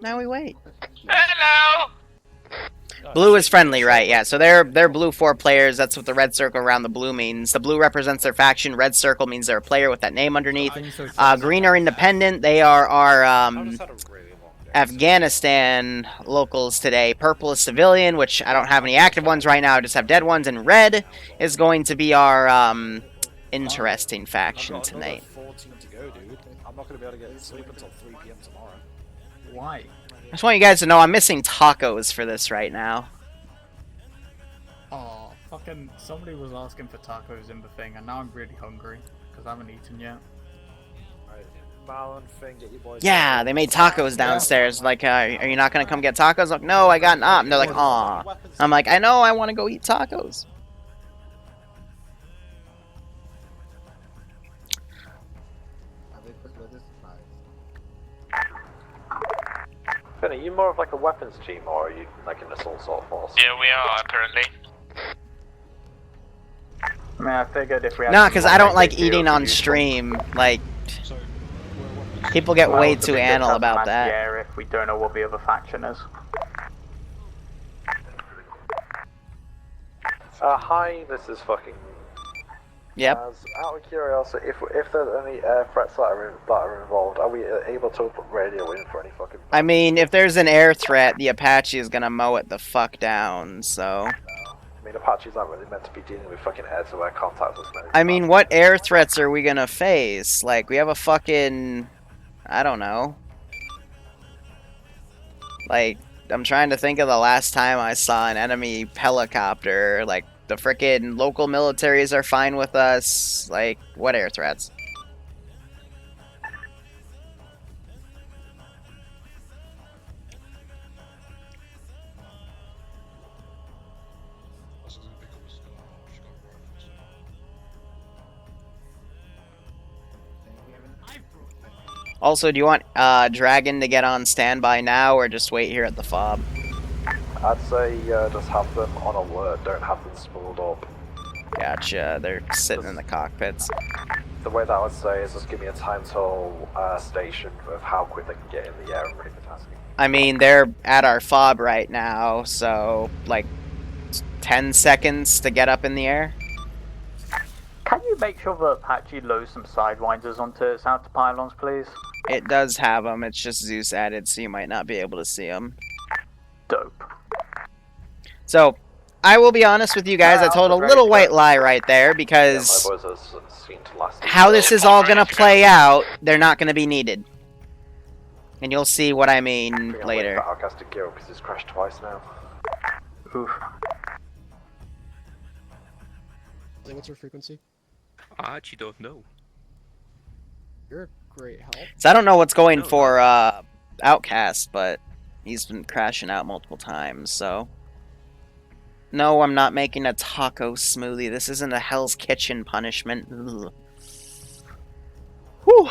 Now we wait. Hello! Blue is friendly, right? Yeah, so they're blue 4 players. That's what the red circle around the blue means. The blue represents their faction. Red circle means they're a player with that name underneath. Green are independent. They are our Afghanistan locals today. Purple is civilian, which I don't have any active ones right now. I just have dead ones. And red is going to be our interesting faction tonight. 14 to go, dude. I'm not going to be able to get sleep until 3 p.m. tomorrow. Why? I just want you guys to know I'm missing tacos for this right now. Oh, fucking somebody was asking for tacos in the thing, and now I'm really hungry because I haven't eaten yet. Alright, Marlon, Finn, get your boys. Yeah, they made tacos downstairs. Like, are you not gonna come get tacos? I'm like, no, I got an op. And they're like, aw. I'm like, I know, I want to go eat tacos. Finn, are you more of like a weapons team, or are you like an assault sort of force? Yeah, we are apparently. I mean, I figured if we had Nah, because I don't like eating on stream. Like, people get way too anal about that. Yeah, if we don't know what the other faction is. Hi, this is fucking. Yep. Out of curiosity, if there's any air threats that are involved, are we able to put radio in for any fucking? I mean, if there's an air threat, the Apache is gonna mow it the fuck down. So. I mean, Apaches aren't really meant to be dealing with fucking air-to-air contact as many. I mean, what air threats are we gonna face? Like, we have a fucking, I don't know. Like, I'm trying to think of the last time I saw an enemy helicopter. Like, the frickin' local militaries are fine with us. Like, what air threats? Also, do you want Dragon to get on standby now, or just wait here at the fob? I'd say just have them on alert, don't have them spooled up. Gotcha, they're sitting in the cockpits. The way that I would say is just give me a time till station of how quick they can get in the air and ready for tasking. I mean, they're at our fob right now, so, like, 10 seconds to get up in the air? Can you make sure that Apache loads some sidewinders onto its outer pylons, please? It does have them, it's just Zeus added, so you might not be able to see them. Dope. So, I will be honest with you guys, I told a little white lie right there, because how this is all going to play out, they're not going to be needed. And you'll see what I mean later. Battlecast gear because it's crashed twice now. Oof. What's your frequency? I actually don't know. You're a great help. So I don't know what's going for Outcast, but he's been crashing out multiple times, so... No, I'm not making a taco smoothie. This isn't a Hell's Kitchen punishment. Ugh. Whew.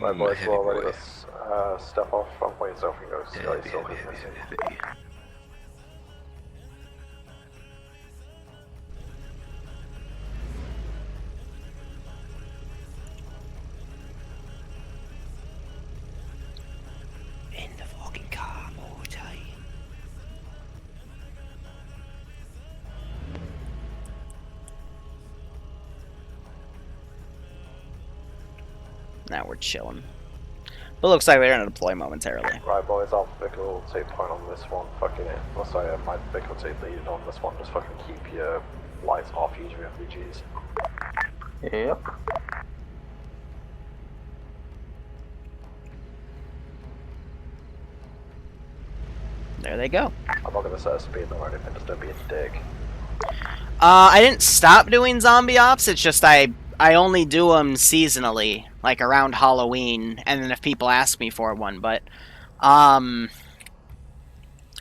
Right, boys, well, ready to step off. I'm waiting so we can go. In the fucking car, Morty. Now we're chilling. But looks like they're gonna deploy momentarily. Right, boys, I'll vehicle take point on this one. Fucking it. Well, sorry, my vehicle take lead on this one. Just fucking keep your lights off, use your refugees. Yep. There they go. I'm not gonna set a speed limit or anything, just don't be a dick. I didn't stop doing zombie ops, it's just I only do them seasonally, like around Halloween, and then if people ask me for one, but,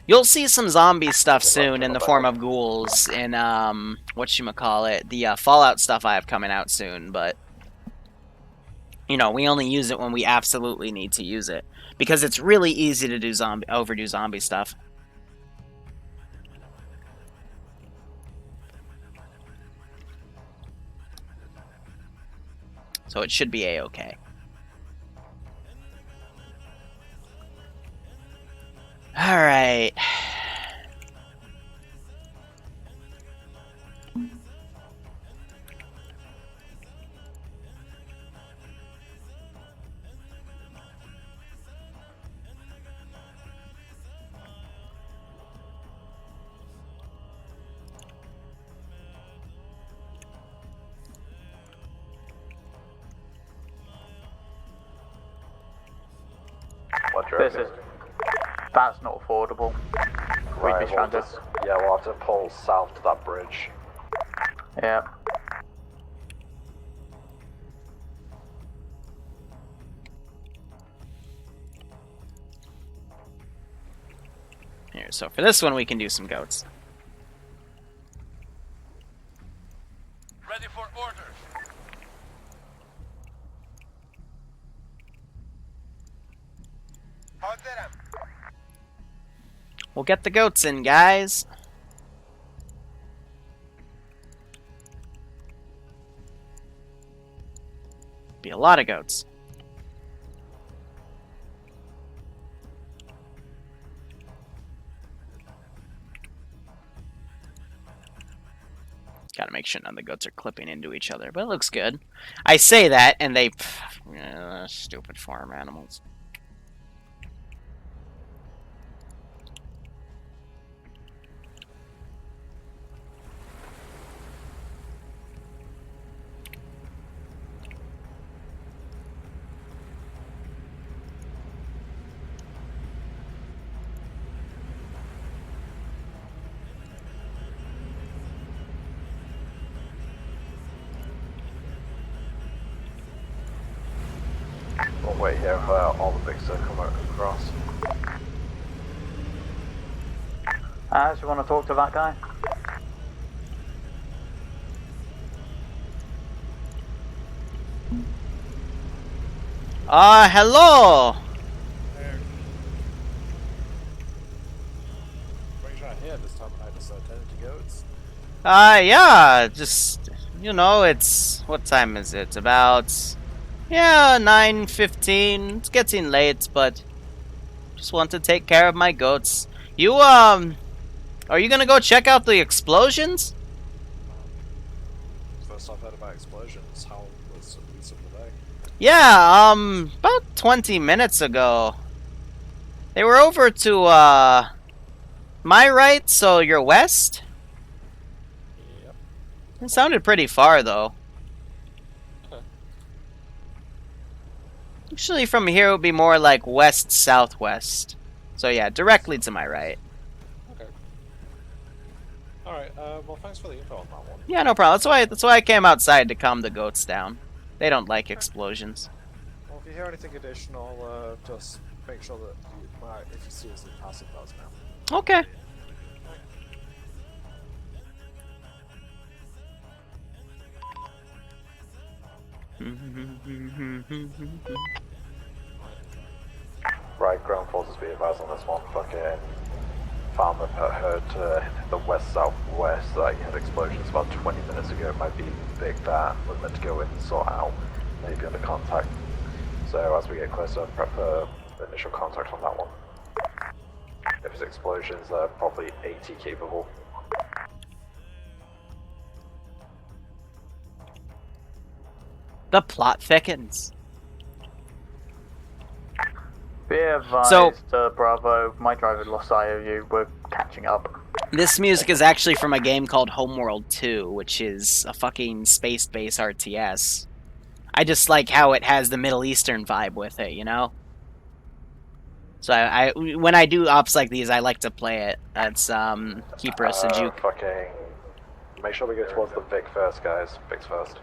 you'll see some zombie stuff soon in the form of ghouls in, whatchamacallit, the, Fallout stuff I have coming out soon, but, you know, we only use it when we absolutely need to use it, because it's really easy to do overdo zombie stuff. So it should be a-okay. Alright. What do you This reckon? is... That's not affordable. We'd be stranded. Yeah, we'll have to pull south to that bridge. Yeah. Here, so for this one we can do some goats. Ready for orders. Hold them. We'll get the goats in, guys. Be a lot of goats. Gotta make sure none of the goats are clipping into each other, but it looks good. I say that, and they... stupid farm animals. We'll wait here for all the bigs to come across. Do you want to talk to that guy? Hello! What are you trying to hit this time of night? Just attending to goats? Yeah, just, you know, it's, what time is it? About, yeah, 9:15. It's getting late, but just want to take care of my goats. You, are you gonna go check out the explosions? First I've heard about explosions. How was it recent today? Yeah, about 20 minutes ago. They were over to, my right, so your west? Yep. It sounded pretty far, though. Okay. Usually from here it would be more like west-southwest. So yeah, directly to my right. Okay. Alright, well thanks for the info on that one. Yeah, no problem. That's why I came outside to calm the goats down. They don't like explosions. Well, if you hear anything additional, just make sure that if you see us in passing, let us know. Okay. Right, ground forces be advised on this one. Fucking farmer heard to the west-southwest that he had explosions about 20 minutes ago. It might be big that we're meant to go in and sort out, maybe under contact. So as we get closer, prep for initial contact on that one. If it's explosions, they're probably 80 capable. The plot thickens. Be advised, So- Bravo, my driver lost sight of you. We're catching up. This music is actually from a game called Homeworld 2, which is a fucking space-based RTS. I just like how it has the Middle Eastern vibe with it, you know? So I when I do ops like these, I like to play it. That's Keeper of Sejuk. Fucking... Make sure we go towards the Vic first, guys. Vic's first.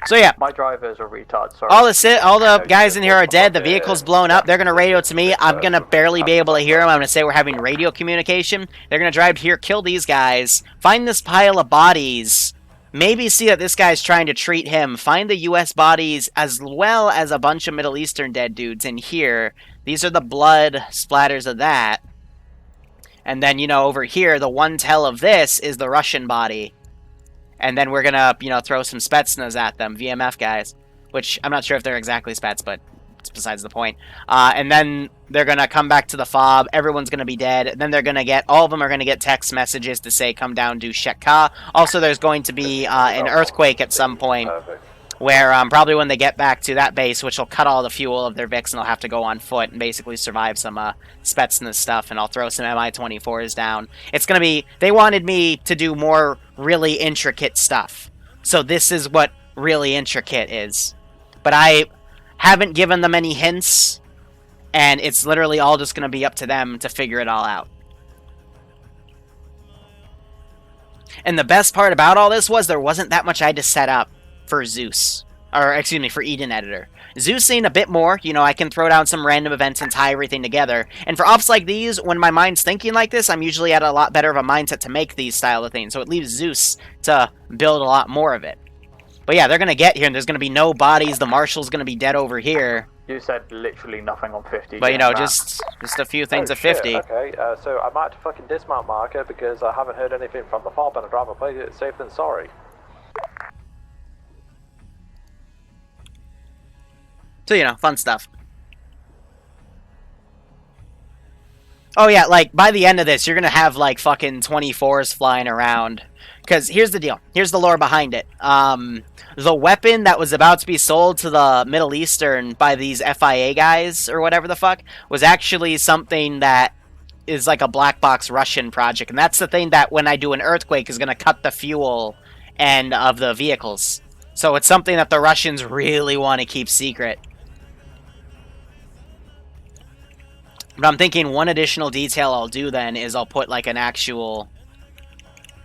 So yeah, My driver's a retard, sorry. all the guys in here are dead. The vehicle's blown up. They're gonna radio to me. I'm gonna barely be able to hear them. I'm gonna say we're having radio communication. They're gonna drive here, kill these guys, find this pile of bodies. Maybe see that this guy's trying to treat him. Find the U.S. bodies as well as a bunch of Middle Eastern dead dudes in here. These are the blood splatters of that. And then, you know, over here, the one tell of this is the Russian body. And then we're gonna, you know, throw some Spetsnaz at them, VMF guys. Which, I'm not sure if they're exactly Spets, but it's besides the point. And then they're gonna come back to the fob. Everyone's gonna be dead. Then they're gonna get all of them are gonna get text messages to say come down do Shekka. Also, there's going to be an earthquake at some point. Perfect. Where probably when they get back to that base, which will cut all the fuel of their Vix, and they'll have to go on foot and basically survive some Spetsnaz stuff, and I'll throw some Mi-24s down. It's going to be... They wanted me to do more really intricate stuff. So this is what really intricate is. But I haven't given them any hints, and it's literally all just going to be up to them to figure it all out. And the best part about all this was there wasn't that much I had to set up for Zeus. Or, excuse me, for Eden Editor. Zeus ain't a bit more. You know, I can throw down some random events and tie everything together. And for ops like these, when my mind's thinking like this, I'm usually at a lot better of a mindset to make these style of things. So it leaves Zeus to build a lot more of it. But yeah, they're going to get here, and there's going to be no bodies. The Marshal's going to be dead over here. You said literally nothing on 50. But, you know, just a few things at 50. Shit, okay, so I might have to fucking dismount marker because I haven't heard anything from the fob, and I'd rather play it safe than sorry. So, you know, fun stuff. Oh, yeah, like, by the end of this, you're gonna have, like, fucking 24s flying around. Because here's the deal. Here's the lore behind it. The weapon that was about to be sold to the Middle Eastern by these FIA guys, or whatever the fuck, was actually something that is like a black box Russian project. And that's the thing that, when I do an earthquake, is gonna cut the fuel end of the vehicles. So it's something that the Russians really want to keep secret. But I'm thinking one additional detail I'll do then is I'll put like an actual,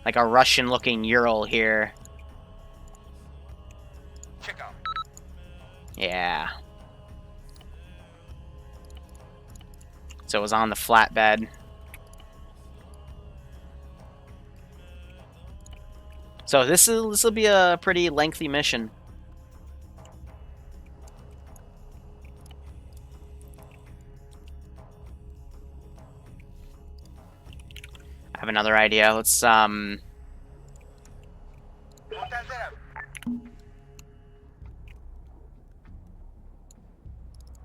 like a Russian-looking Ural here. Check out. Yeah. So it was on the flatbed. So this will be a pretty lengthy mission. I have another idea. Let's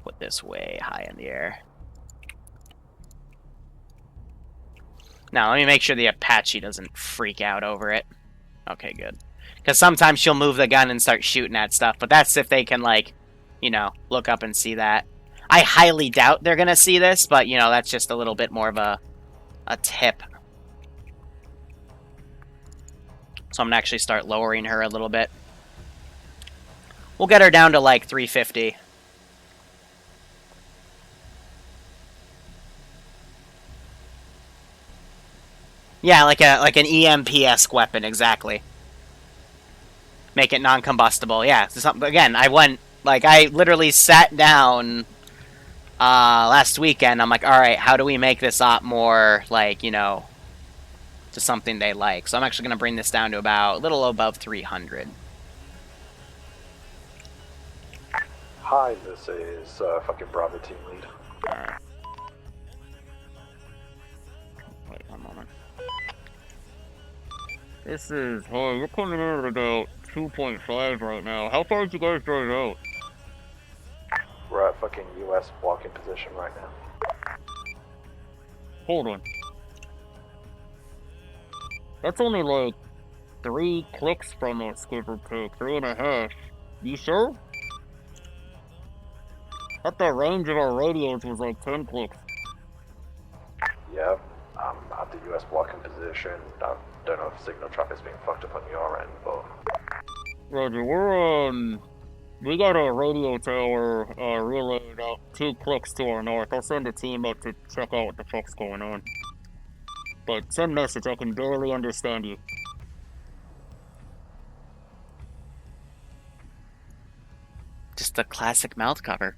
put this way high in the air. Now, let me make sure the Apache doesn't freak out over it. Okay, good. Because sometimes she'll move the gun and start shooting at stuff, but that's if they can, like, you know, look up and see that. I highly doubt they're gonna see this, but, you know, that's just a little bit more of a tip. So I'm gonna actually start lowering her a little bit. We'll get her down to, like, 350. Yeah, like an EMP-esque weapon, exactly. Make it non-combustible. Yeah, again, I literally sat down last weekend. I'm like, alright, how do we make this op more, like, you know, to something they like? So I'm actually going to bring this down to about a little above 300. Hi, this is fucking Bravo team lead. Alright. Wait one moment. This is, oh, we're coming in at about 2.5 right now. How far did you guys drive out? We're at fucking US blocking position right now. Hold on. That's only like 3 clicks from us, give or take. 3.5. You sure? I thought the range of our radios was like 10 clicks. Yep, I'm at the US blocking position. I don't know if signal traffic's being fucked up on your end, but... Roger, we got a radio tower relayed out 2 clicks to our north. I'll send a team up to check out what the fuck's going on. But send message, I can barely understand you. Just a classic mouth cover.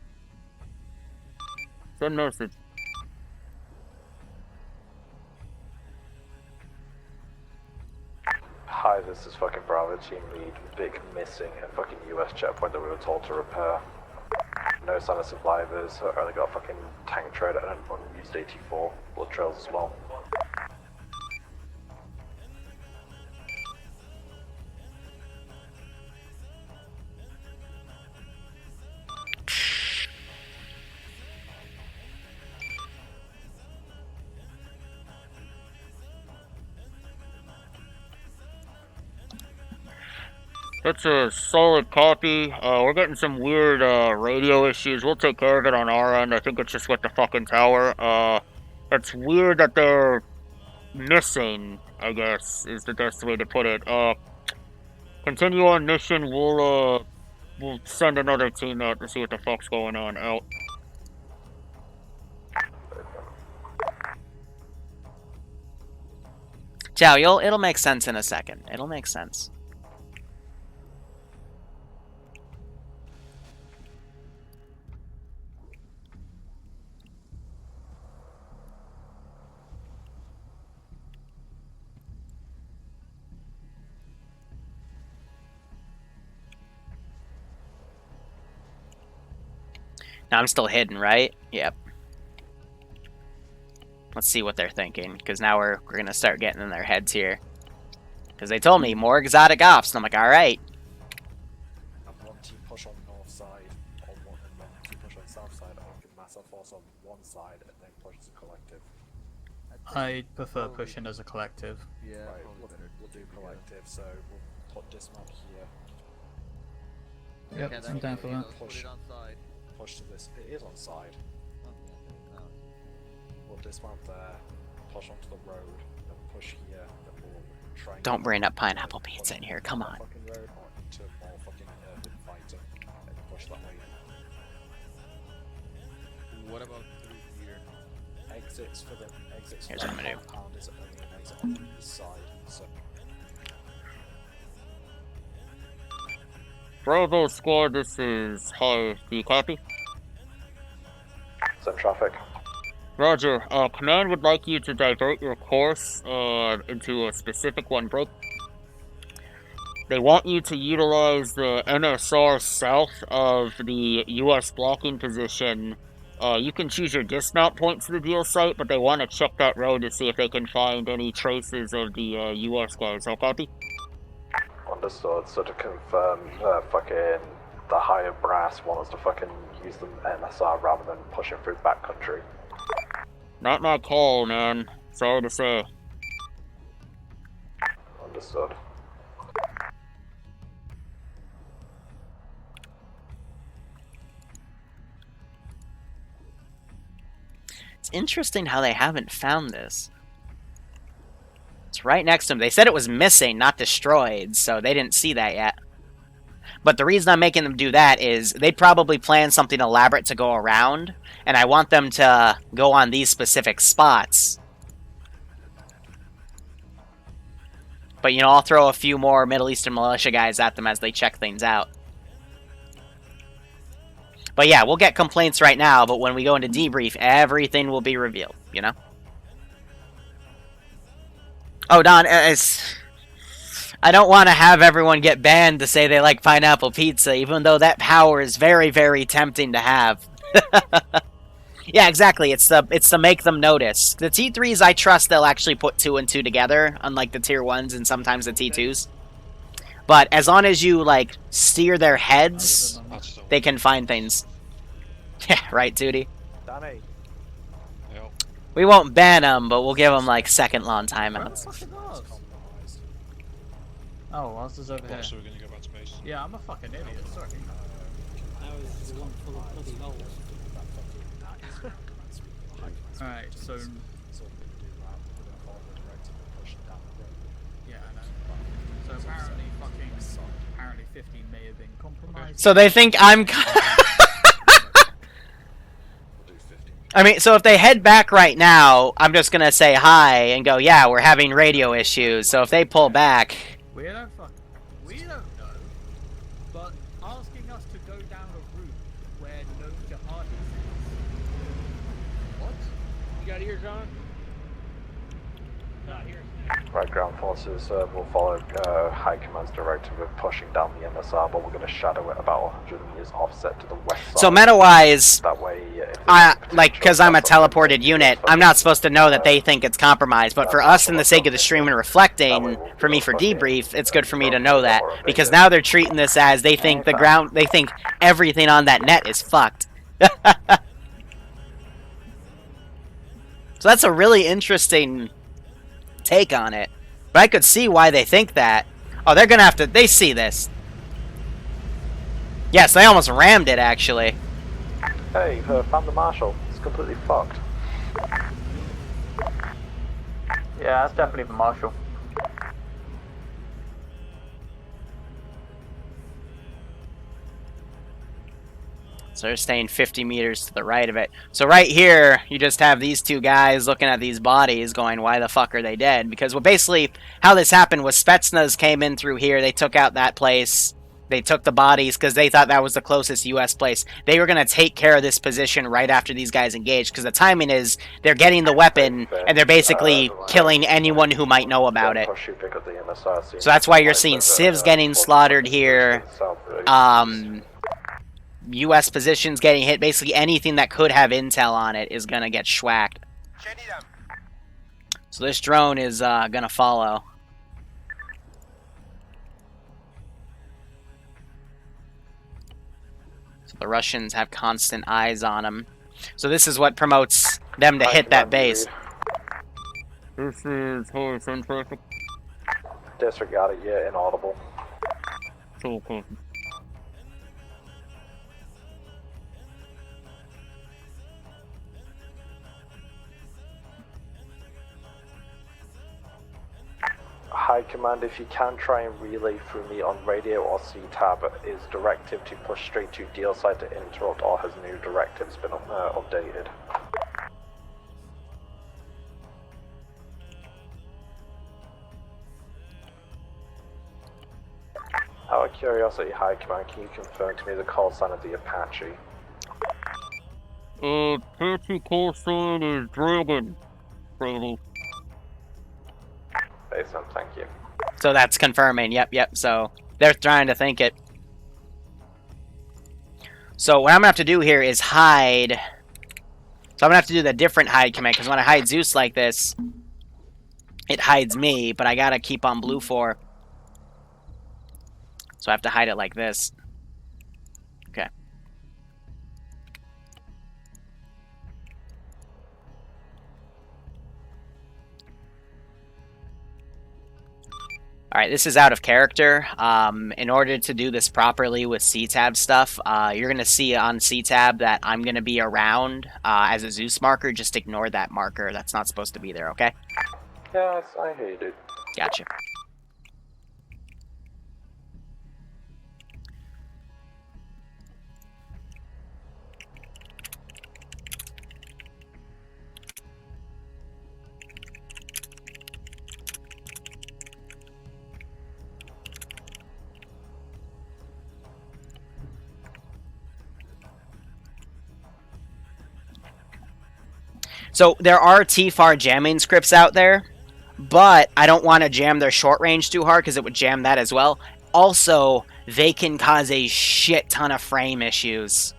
Send message. Hi, this is fucking Bravo team lead. Big missing at fucking US checkpoint that we were told to repair. No sign of survivors. I only got a fucking tank tread and an unused 84. Blood trails as well. That's a solid copy. We're getting some weird radio issues. We'll take care of it on our end. I think it's just with the fucking tower. It's weird that they're missing, I guess, is the best way to put it. Continue on mission. We'll send another team out to see what the fuck's going on. Out. Chow, it'll make sense in a second. It'll make sense. Now I'm still hidden, right? Yep. Let's see what they're thinking, because now we're gonna start getting in their heads here. Because they told me more exotic ops, and I'm like, all right. And one team push on north side, or one team push on south side, or give massive force on one side and then push as a collective. I prefer pushing as a collective. Yeah, right, we'll do collective. So we'll put dismount here. Yep, I'm down for that. Push to this. It is on side. We'll dismount there, push onto the road, then push here, then we'll try and Don't bring up pineapple pizza in here, come on. fucking road or into more fucking urban fighting and push that way. What about through here? Exits for the exits. Here's what I'm gonna do. Compound is only an exit on the east side, so Bravo squad, this is Hi. Do you copy? Some traffic. Roger. Command would like you to divert your course into a specific one, bro. They want you to utilize the NSR south of the U.S. blocking position. You can choose your dismount point to the deal site, but they want to check that road to see if they can find any traces of the U.S. guys. All copy? Understood. So to confirm, fucking the higher brass want us to fucking use the NSR rather than pushing through backcountry. Not my call, man. Sorry to say. Understood. It's interesting how they haven't found this. It's right next to them. They said it was missing, not destroyed, so they didn't see that yet. But the reason I'm making them do that is they'd probably plan something elaborate to go around, and I want them to go on these specific spots. But, you know, I'll throw a few more Middle Eastern militia guys at them as they check things out. But yeah, we'll get complaints right now, but when we go into debrief, everything will be revealed, you know? Oh, Don, I don't want to have everyone get banned to say they like pineapple pizza, even though that power is very, very tempting to have. Yeah, exactly. It's to make them notice. The T3s, I trust they'll actually put 2 and 2 together, unlike the tier 1s and sometimes the T2s. But as long as you, like, steer their heads, they can find things. Yeah, right, Tootie? Danny. We won't ban them, but we'll give them, like, second long timeouts. Oh, whilst it's over here. So we're gonna go back to base. Yeah, I'm a fucking idiot, sorry. Alright, so... Yeah, I know. So apparently 50 may have been compromised. So they think I'm... I mean, so if they head back right now, I'm just gonna say hi and go, yeah, we're having radio issues. So if they pull back... We don't know, but asking us to go down a route where no jihadis is. What? You got ear, John? Not here. Right, ground forces will follow High Command's directive of pushing down the MSR, but we're going to shadow it about 100 meters offset to the west side. So meta-wise, that way, like, because I'm a teleported unit, I'm not supposed to know that they think it's compromised, but for us, in the sake of the stream and reflecting, for me for debrief, it's good for me to know that, because now they're treating this as they think they think everything on that net is fucked. So that's a really interesting take on it. But I could see why they think that. Oh, they're gonna have to... They see this. Yes, they almost rammed it, actually. Hey, found the marshal. It's completely fucked. Yeah, that's definitely the marshal. So they're staying 50 meters to the right of it. So right here, you just have these two guys looking at these bodies going, why the fuck are they dead? Because well, basically, how this happened was Spetsnaz came in through here, they took out that place, they took the bodies because they thought that was the closest U.S. place. They were going to take care of this position right after these guys engaged, because the timing is, they're getting the weapon, and they're basically killing anyone who might know about it. So that's why you're seeing civs getting slaughtered here, U.S. positions getting hit. Basically anything that could have intel on it is going to get schwacked. So this drone is going to follow. So the Russians have constant eyes on them. So this is what promotes them to hit that base. This is horizon traffic. Disregard it, yeah, inaudible. So close. High command, if you can try and relay through me on radio or C-tab, is directive to push straight to deal site to interrupt, or has new directives been updated? Out of curiosity, High command, can you confirm to me the call sign of the Apache? Apache call sign is Dragon. Probably. Basin, thank you. So that's confirming. Yep. So they're trying to think it. So what I'm going to have to do here is hide. So I'm going to have to do the different hide command, because when I hide Zeus like this, it hides me, but I got to keep on blue 4. So I have to hide it like this. Okay. Alright, this is out of character. In order to do this properly with C-Tab stuff, you're going to see on C-Tab that I'm going to be around as a Zeus marker. Just ignore that marker. That's not supposed to be there, okay? Yes, I hate it. Gotcha. So there are T-FAR jamming scripts out there, but I don't want to jam their short range too hard because it would jam that as well. Also, they can cause a shit ton of frame issues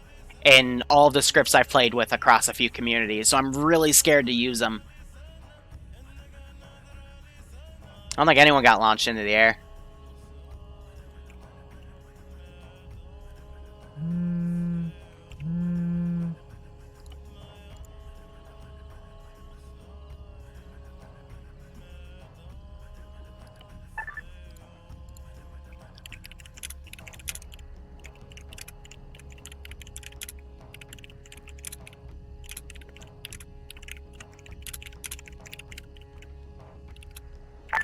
in all the scripts I've played with across a few communities, so I'm really scared to use them. I don't think anyone got launched into the air.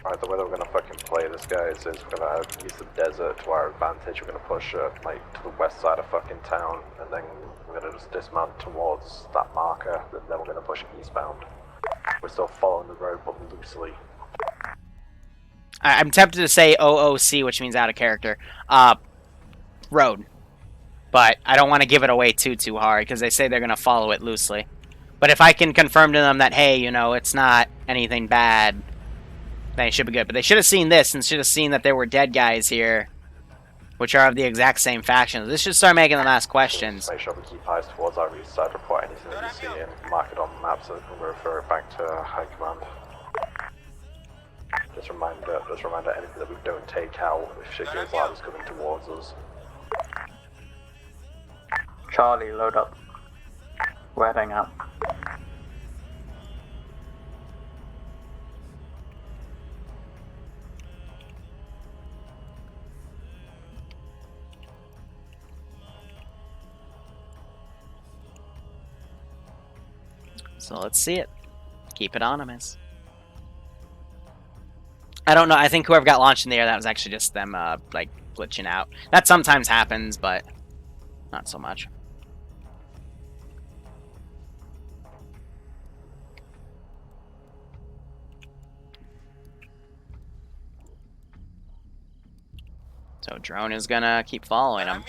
Alright, the way that we're gonna fucking play this, guys, is we're gonna use the desert to our advantage. We're gonna push, like, to the west side of fucking town, and then we're gonna just dismount towards that marker, and then we're gonna push eastbound. We're still following the road, but loosely. I'm tempted to say OOC, which means out of character. Road. But I don't want to give it away too hard, because they say they're going to follow it loosely. But if I can confirm to them that, hey, you know, it's not anything bad, then it should be good. But they should have seen this, and should have seen that there were dead guys here, which are of the exact same faction. This should start making them ask questions. Just make sure we keep eyes towards our east side, report anything that you see, and mark it on the map so that we can refer it back to High Command. Just reminder anything that we don't take out if shit goes loud is coming towards us. Charlie, load up. We're heading out. So let's see it. Keep it anonymous. I don't know. I think whoever got launched in the air, that was actually just them, like, glitching out. That sometimes happens, but not so much. So drone is gonna keep following him.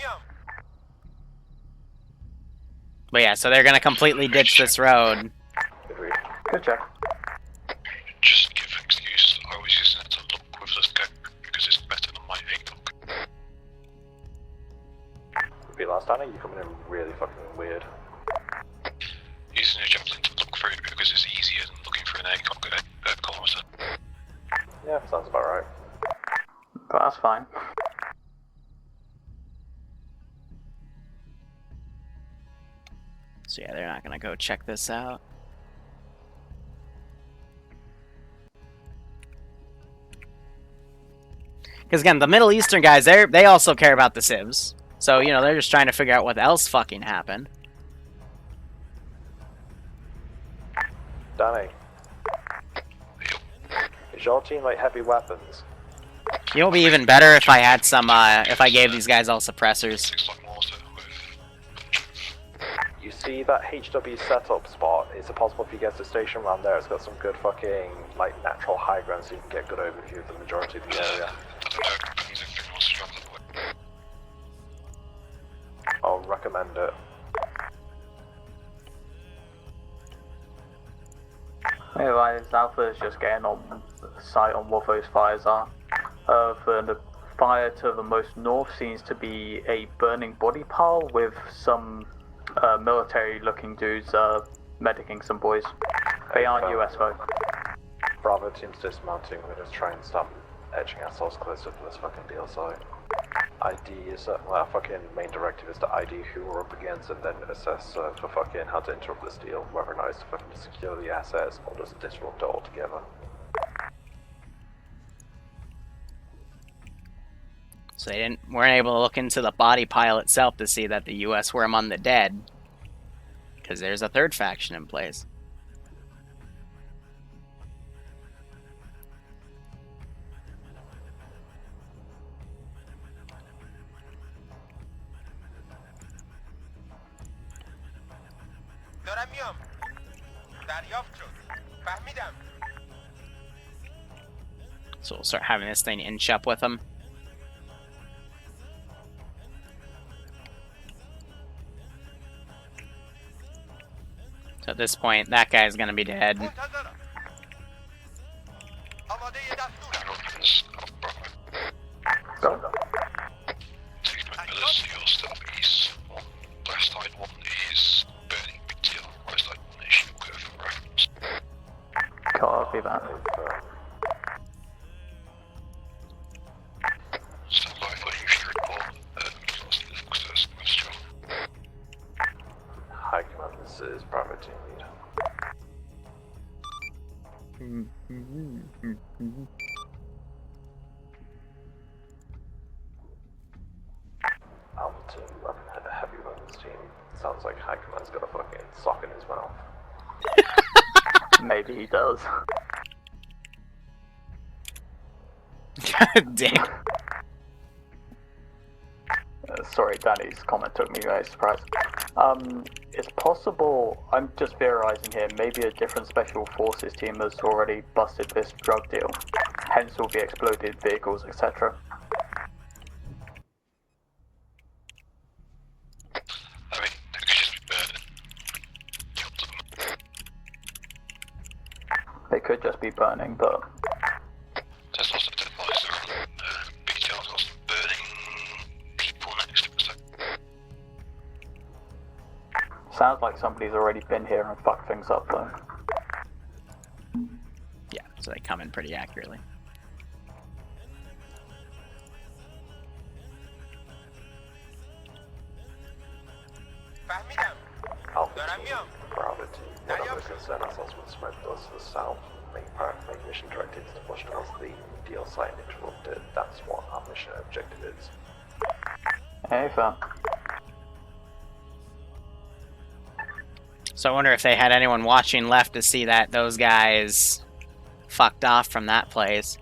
But yeah, so they're gonna completely ditch this road. Good check. Just give an excuse. I was using it to look with this guy because it's better than my ACOG. Repeat last time, you coming in really fucking weird. Using a javelin to look through because it's easier than looking through an ACOG at kilometer. Yeah, sounds about right. But that's fine. So yeah, they're not gonna go check this out. Because again, the Middle Eastern guys, they also care about the civs. So, you know, they're just trying to figure out what else fucking happened. Danny. Is your team like heavy weapons? You know, it'd be even better if I had some, if I gave these guys all suppressors. You see that HW setup spot? Is it possible if you get to station around there? It's got some good fucking, like, natural high ground so you can get good overview of the majority of the area. I'll recommend it. Anyway, Alpha is just getting on sight on what those fires are. The fire to the most north seems to be a burning body pile with some military-looking dudes medicing some boys. They aren't US though. Bravo team's dismounting. We're just trying to stop edging ourselves closer to this fucking deal site. ID is, well, our fucking main directive is to ID who we're up against and then assess for fucking how to interrupt this deal, whether or not it's to fucking secure the assets or just disrupt it altogether. So they weren't able to look into the body pile itself to see that the US were among the dead. Because there's a third faction in place. So we'll start having this thing inch up with them. So at this point, that guy's gonna be dead. Go. Last side one is burning BTL. Right side one is shield curve for reference. Copy that. Stand by for you should report. First question. High command, this is private team lead. Alpha team, heavy weapons team. Sounds like High command's got a fucking sock in his mouth. Maybe he does. God damn. Sorry, Danny's comment took me by surprise. It's possible, I'm just theorizing here, maybe a different special forces team has already busted this drug deal, hence all the exploded vehicles, etc. I mean, they could just be burning. They could just be burning, but There's also an advisor on BTL's also burning people next to us. sounds like somebody's already been here and fucked things up though. Yeah, so they come in pretty accurately. Alpha team, Bravo team, we're not going to concern ourselves with smoke dust to the south. Main mission directive is to push towards the deal site and interrupt it. That's what our mission objective is. Hey, fam. So I wonder if they had anyone watching left to see that those guys fucked off from that place.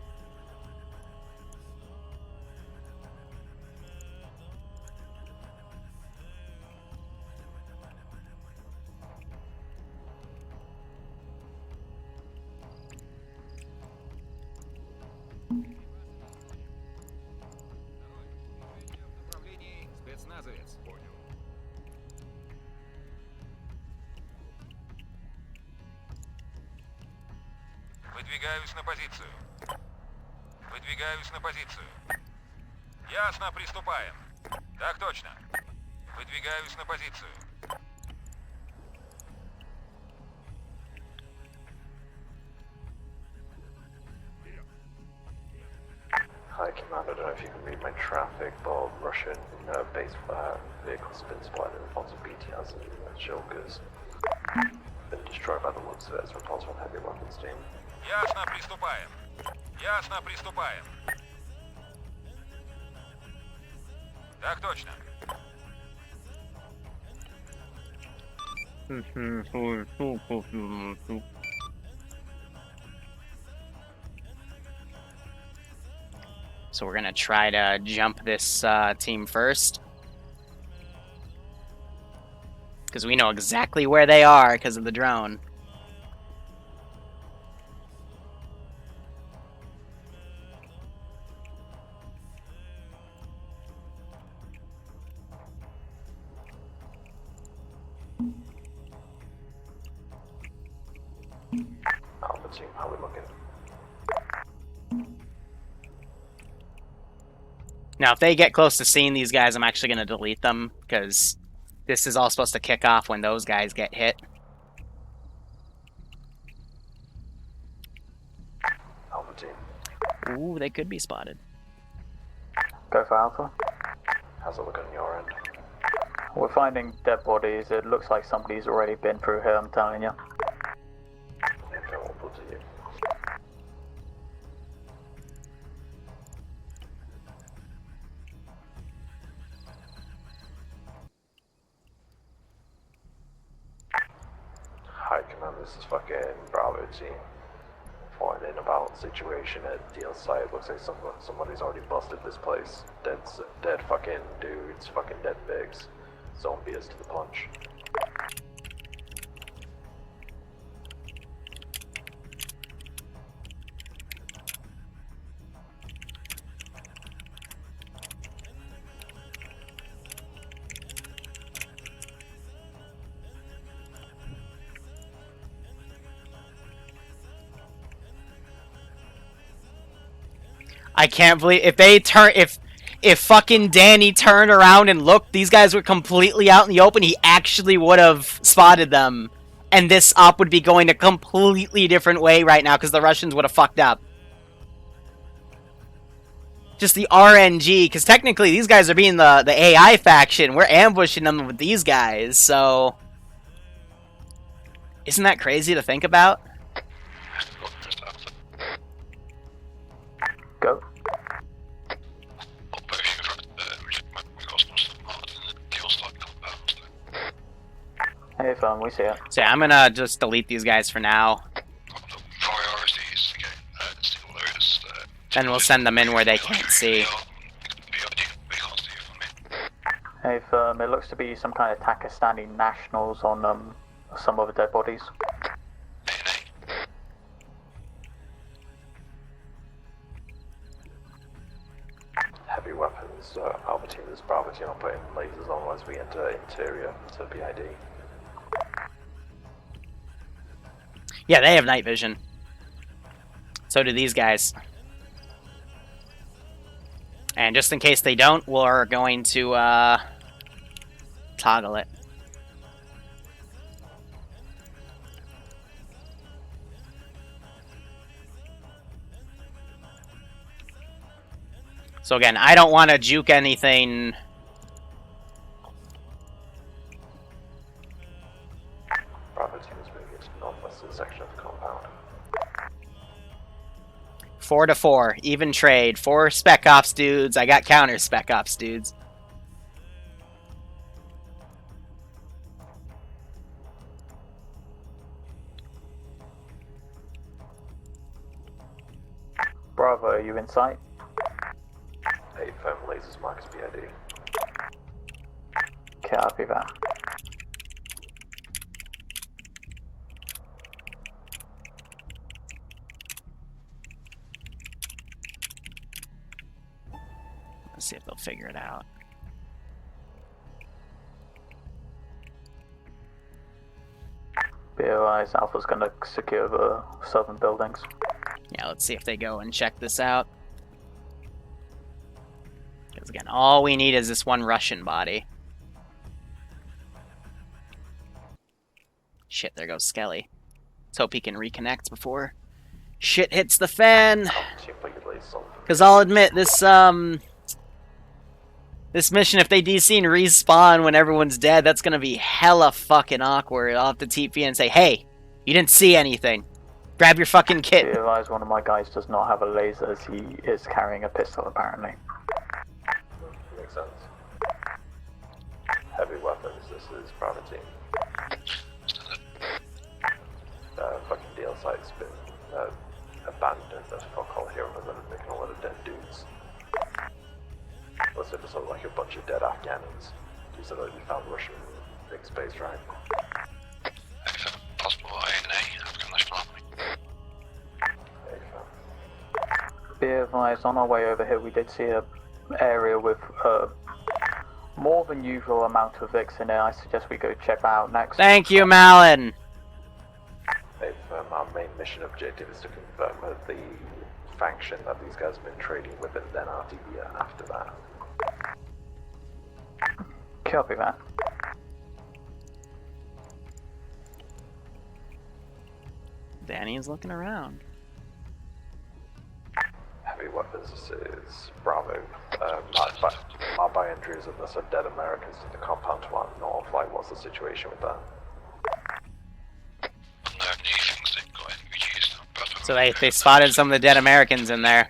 Выдвигаюсь на позицию. Выдвигаюсь на позицию. Ясно, приступаем. Так точно. Выдвигаюсь на позицию. Hi, Commander. I don't know if you can read my traffic, but Russian base vehicles have been spotted in front of BTRs and Shulkers. Been destroyed by the looks of it as reports from heavy weapons team. Ясно, приступаем. Ясно, приступаем. Так точно. So we're gonna try to jump this team first. Because we know exactly where they are because of the drone. Alpha team, how we looking? Now, if they get close to seeing these guys, I'm actually going to delete them, because this is all supposed to kick off when those guys get hit. Alpha team. Ooh, they could be spotted. Go for Alpha. How's it looking on your end? We're finding dead bodies. It looks like somebody's already been through here, I'm telling you. Info will put to you. Hi, Command, this is fucking Bravo team. Falling in about situation at deal site. Looks like somebody's already busted this place. Dead fucking dudes, fucking dead pigs. Zombies to the punch. I can't believe if fucking Danny turned around and looked, these guys were completely out in the open, he actually would have spotted them. And this op would be going a completely different way right now because the Russians would have fucked up. Just the RNG, because technically these guys are being the AI faction. We're ambushing them with these guys, so... Isn't that crazy to think about? Go. Hey, fun, we see it. So yeah, I'm gonna just delete these guys for now. Then we'll send them in where they can't see. Hey, firm, it looks to be some kind of Pakistani nationals on some of the dead bodies. Heavy weapons, Alpha team is Bravo team. I'm putting lasers on as we enter interior to BID. Yeah, they have night vision. So do these guys. And just in case they don't, we're going to toggle it. So again, I don't want to juke anything. Bravo team is moving to the northwestern section of the compound. 4-4, even trade. 4 Spec Ops dudes. I got counter Spec Ops dudes. Bravo, are you in sight? A firm lasers marks BID. Copy that. Let's see if they'll figure it out. Be advised, Alpha's gonna secure the southern buildings. Yeah, let's see if they go and check this out. Because again, all we need is this one Russian body. Shit, there goes Skelly. Let's hope he can reconnect before shit hits the fan. Because I'll admit, this mission, if they DC and respawn when everyone's dead, that's gonna be hella fucking awkward. I'll have to TP and say, hey, you didn't see anything. Grab your fucking kit. Be advised, one of my guys does not have a laser as he is carrying a pistol apparently. Makes sense. Heavy weapons, this is Bravo team. Fucking deal site's been abandoned as fuck all here other than making a lot of dead dudes. Let's say there's like a bunch of dead Afghans. You said that you found Russian big space, right? Possible INA, Afghan National Army. Be advised, on our way over here we did see a area with more than usual amount of Vicks in it. I suggest we go check that out next. Thank you, Malin. Our main mission objective is to confirm the faction that these guys have been trading with and then RTB after that. Copy that. Danny is looking around. Heavy weapons is Bravo. Our by entries of this are dead Americans to the compound to our north. Like, what's the situation with that? So they spotted some of the dead Americans in there.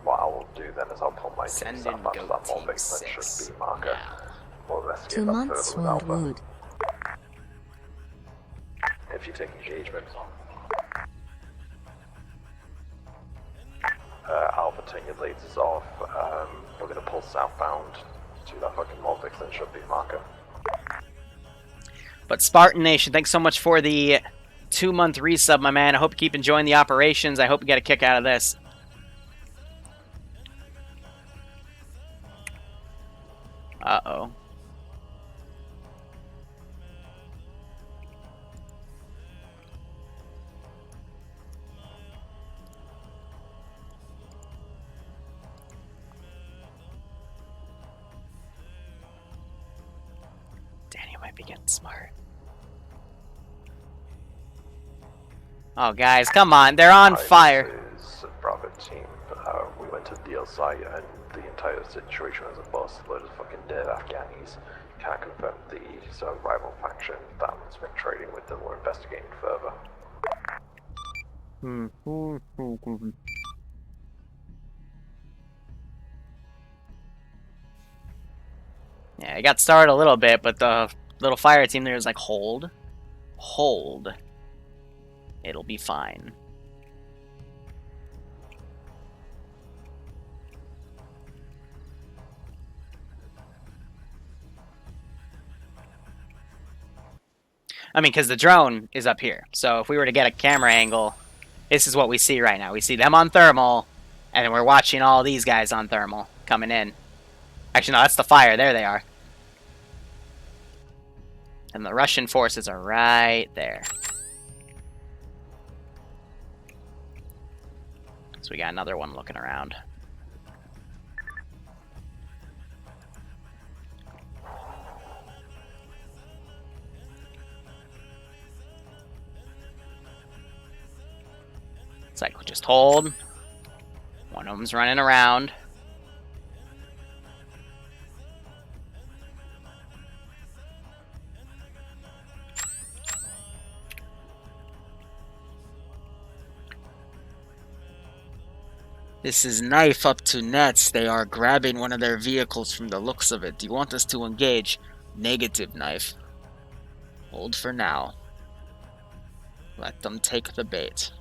What I will do then is I'll pull my Send team in back to Goat that Team Malbix 6. should be marker. We'll investigate 2 that months further with Alpha. Road. If you take engagement. Alpha, turn your lasers off. We're gonna pull southbound to that fucking Malbix, then should be marker. But Spartan Nation, thanks so much for the 2-month resub, my man. I hope you keep enjoying the operations. I hope you get a kick out of this. Uh-oh. Danny might be getting smart. Oh, guys, come on. They're on fire. This is Bravo team. We went to the deal site and the entire situation was a bust. Load of fucking dead Afghanis. Can't confirm the rival faction that's been trading with them. We're investigating further. Yeah, it got started a little bit, but the little fire team there is like, hold. Hold. It'll be fine. I mean, because the drone is up here. So if we were to get a camera angle, this is what we see right now. We see them on thermal, and then we're watching all these guys on thermal coming in. Actually, no, that's the fire. There they are. And the Russian forces are right there. So we got another one looking around. It's like, just hold. One of them's running around. This is knife up to nets. They are grabbing one of their vehicles from the looks of it. Do you want us to engage? Negative, knife. Hold for now. Let them take the bait.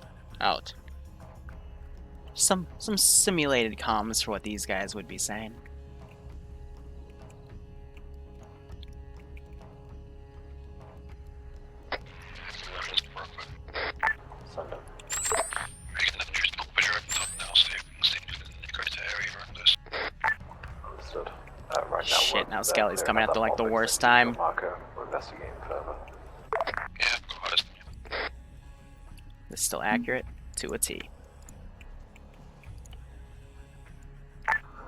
Out. Some simulated comms for what these guys would be saying. Send it. Understood. Right now, Shit, now they're Skelly's clearing coming out after that like the box worst next to time. Marco. We're investigating further. Yeah, got it. It's still accurate to a T.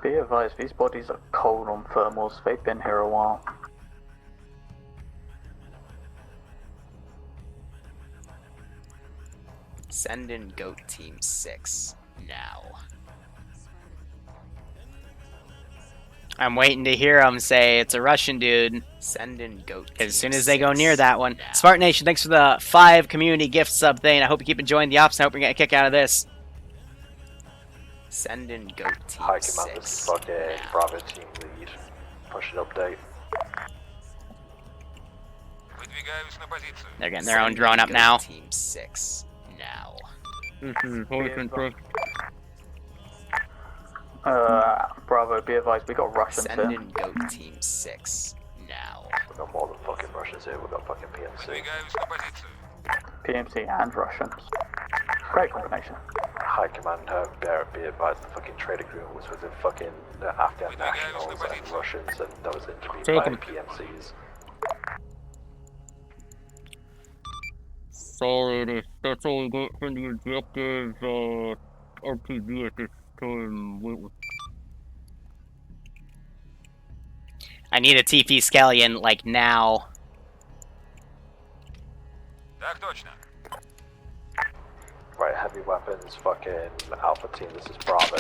Be advised, these bodies are cold on thermals. They've been here a while. Send in Goat Team 6 now. I'm waiting to hear them say it's a Russian dude. Send in Goat Team as soon as they go near that one. Now. Spartan Nation, thanks for the 5 community gift sub thing. I hope you keep enjoying the ops. I hope you're getting a kick out of this. Send in Goat Team High 6 command, this is fucking now. Bravo team lead. Push it update. Выдвигаюсь на позицию. They're getting their own drone up now. Team 6 now. Holy control. Bravo, be advised, we got Russians Send here. in Goat Team 6 now. We got more than fucking Russians here, we got fucking PMC. Выдвигаюсь на позицию. PMC and Russians. Great combination. High command, be advised, the fucking trade agreement was with the fucking Afghan nationals and Russians, and that was interviewed Take by 'em. PMCs. Sorry, that's all we got from the objective, RPG at this time. I need a TP Scallion, like, now. Так точно. Right, heavy weapons, fucking Alpha team, this is Bravo.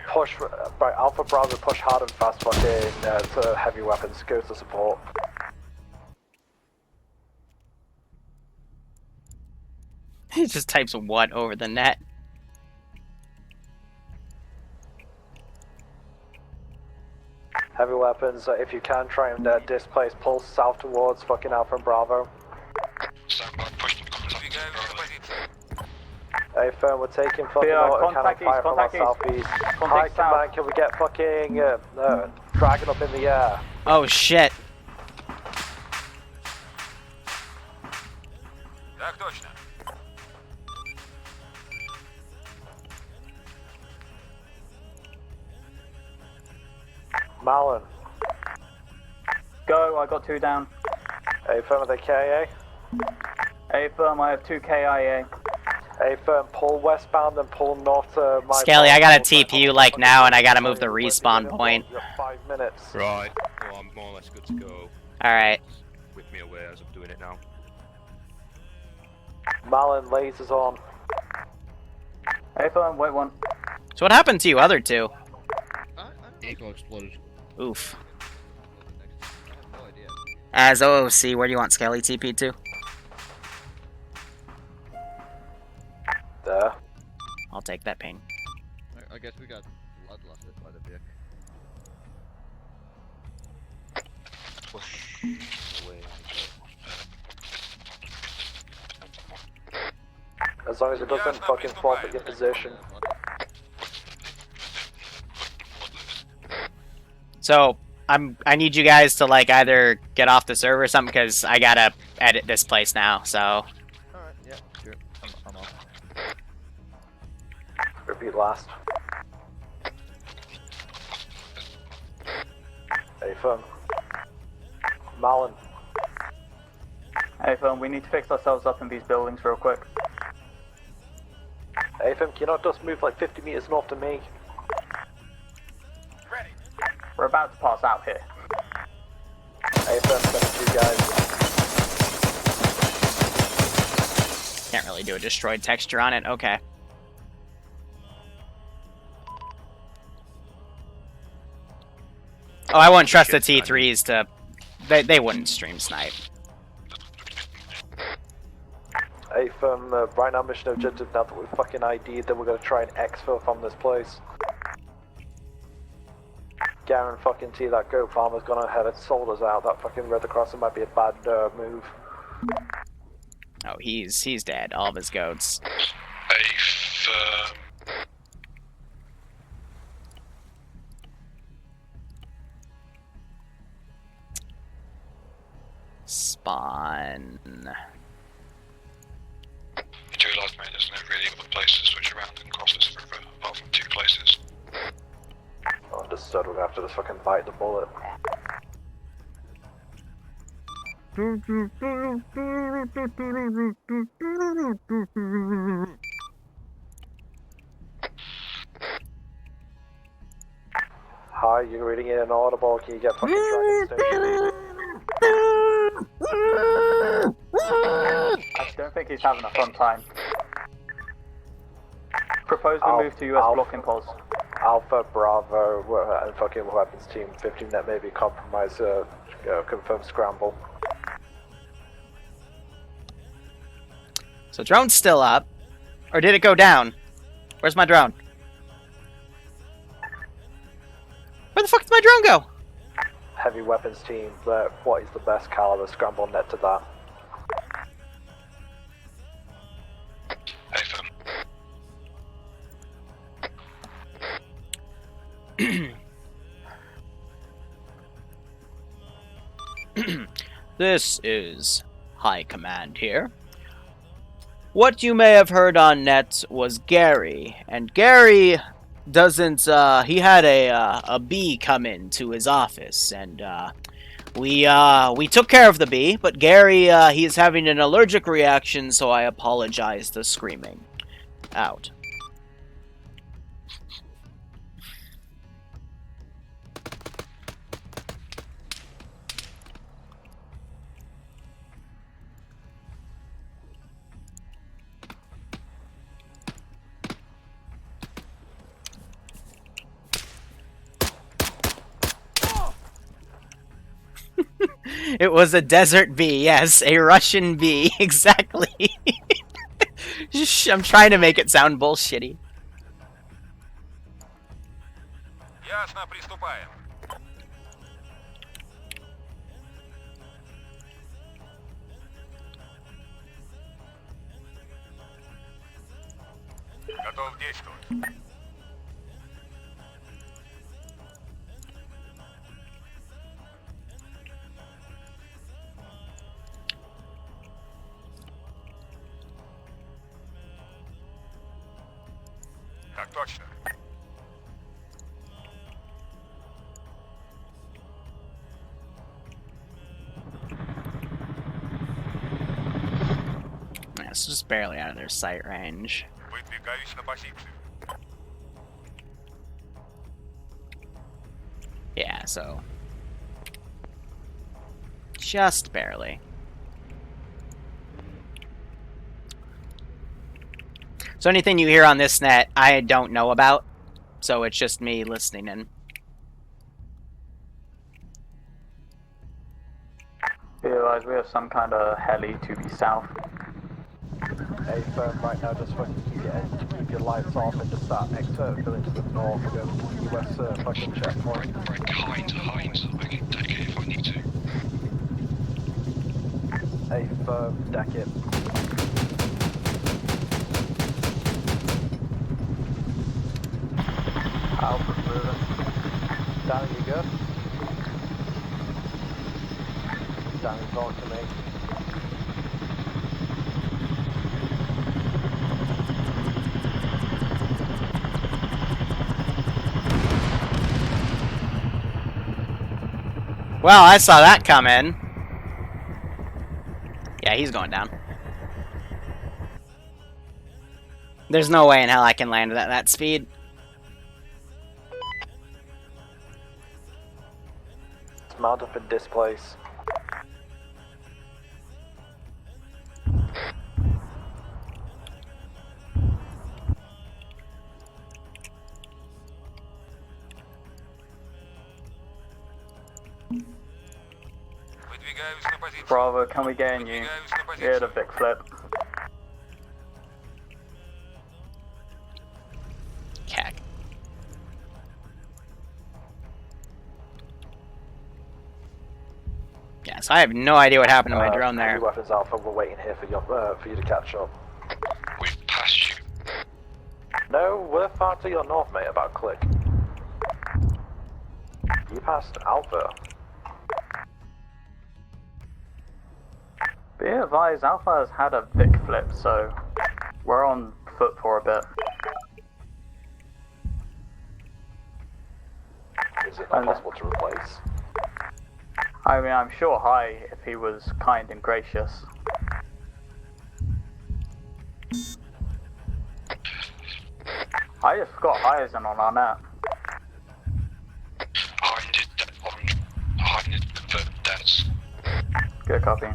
Push, right, Alpha Bravo, push hard and fast, fucking, to heavy weapons, go to support. He just types what over the net. Heavy weapons, if you can, try and displace, pull south towards fucking Alpha and Bravo. Выдвигаюсь на позицию. Hey, firm, we're taking fucking Yeah, auto cannon contact fire east, from our contact southeast. east. High Contact south. command, can we get fucking dragon up in the air? Oh shit. Так точно. Malin. Go, I got 2 down. Hey, firm, are they KIA? A firm, I have 2 KIA. Hey, firm, pull westbound and pull north to my... Skelly, I gotta TP you like now, and I gotta move the respawn point. You have 5 minutes. Right. Well, I'm more or less good to go. Alright. Whip me away as I'm doing it now. Malin, lasers on. A firm, wait 1. So what happened to you other two? Eagle exploded. Oof. I have no idea. As OOC, where do you want Skelly TP to? There. I'll take that ping. I guess we got bloodlusted by the Vic. Push away. As long as it doesn't fucking forfeit your position. So, I need you guys to, like, either get off the server or something, because I gotta edit this place now, so... Alright, yeah, sure. I'm off. Repeat last. Hey, firm. Malin. A firm, we need to fix ourselves up in these buildings real quick. Hey, firm, can you not just move like 50 meters north to me? We're about to pass out here. Hey, firm, 72 guys. Can't really do a destroyed texture on it, okay. Oh, I wouldn't trust the T3s to... They wouldn't stream snipe. Hey, firm, right now mission objective, now that we've fucking ID'd, then we're gonna try and exfil from this place. Garen fucking T, that goat farmer's gone ahead and sold us out. That fucking Red Cross might be a bad move. Oh, he's dead. All of his goats. A firm. Spawn. You do realise, mate, there's no really other places to switch around and cross this river apart from 2 places. Understood, we're gonna have to just fucking bite the bullet. Hi, you're reading it inaudible, can you get fucking Dragon Station? I don't think he's having a fun time. Propose we move to US block impulse. Alpha, Bravo, and fucking weapons team 15 that may be compromised, confirm scramble. So drone's still up. Or did it go down? Where's my drone? Where the fuck did my drone go? Heavy weapons team, what is the best caliber scramble net to that? Hey, firm. This is High Command here. What you may have heard on net was Gary, and Gary doesn't, he had a bee come into his office, and, we took care of the bee, but Gary, he is having an allergic reaction, so I apologize for screaming. Out. It was a desert bee, yes, a Russian bee, exactly. I'm trying to make it sound bullshitty. Ясно, приступаем. Готов действовать. Так точно. Yeah, it's just barely out of their sight range. Выдвигаюсь на позицию. Yeah, so... just barely. So anything you hear on this net, I don't know about. So it's just me listening in. Realize we have some kind of heli to the south. Hey, firm, right now, just fucking keep your lights off and just start exfilling to the north. We're going to the US fucking checkpoint. Heightened, I can take it if I need to. Hey, firm, deck it. Alpha moving. Danny, you good? Danny, talk to me. Well, I saw that coming. Yeah, he's going down. There's no way in hell I can land at that speed. Mount up and displace. Выдвигаюсь на позицию. Bravo, can we gain you? Выдвигаюсь на Yeah, позицию. the Vic flip. Cack. Yeah, So I have no idea what happened to my drone Heavy there. Weapons Alpha, we're waiting here for you to catch up. We've passed you. No, we're far to your north, mate, about a click. You passed Alpha. Be advised, Alpha has had a Vic flip, so we're on foot for a bit. Is it not possible to replace? I mean, I'm sure High if he was kind and gracious. I just got Hyacinth on our net. Heightened confirmed deaths. Good copy.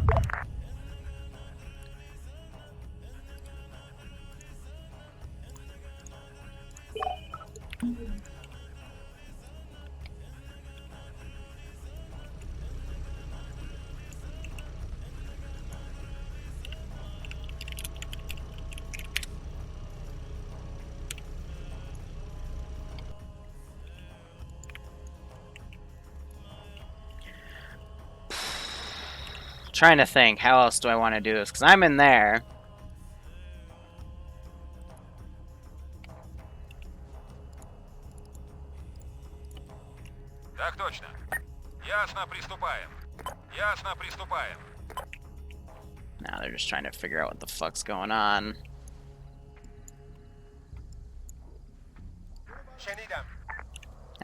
Trying to think, how else do I want to do this? Because I'm in there. Так точно. Ясно, приступаем. Ясно, приступаем. Now they're just trying to figure out what the fuck's going on.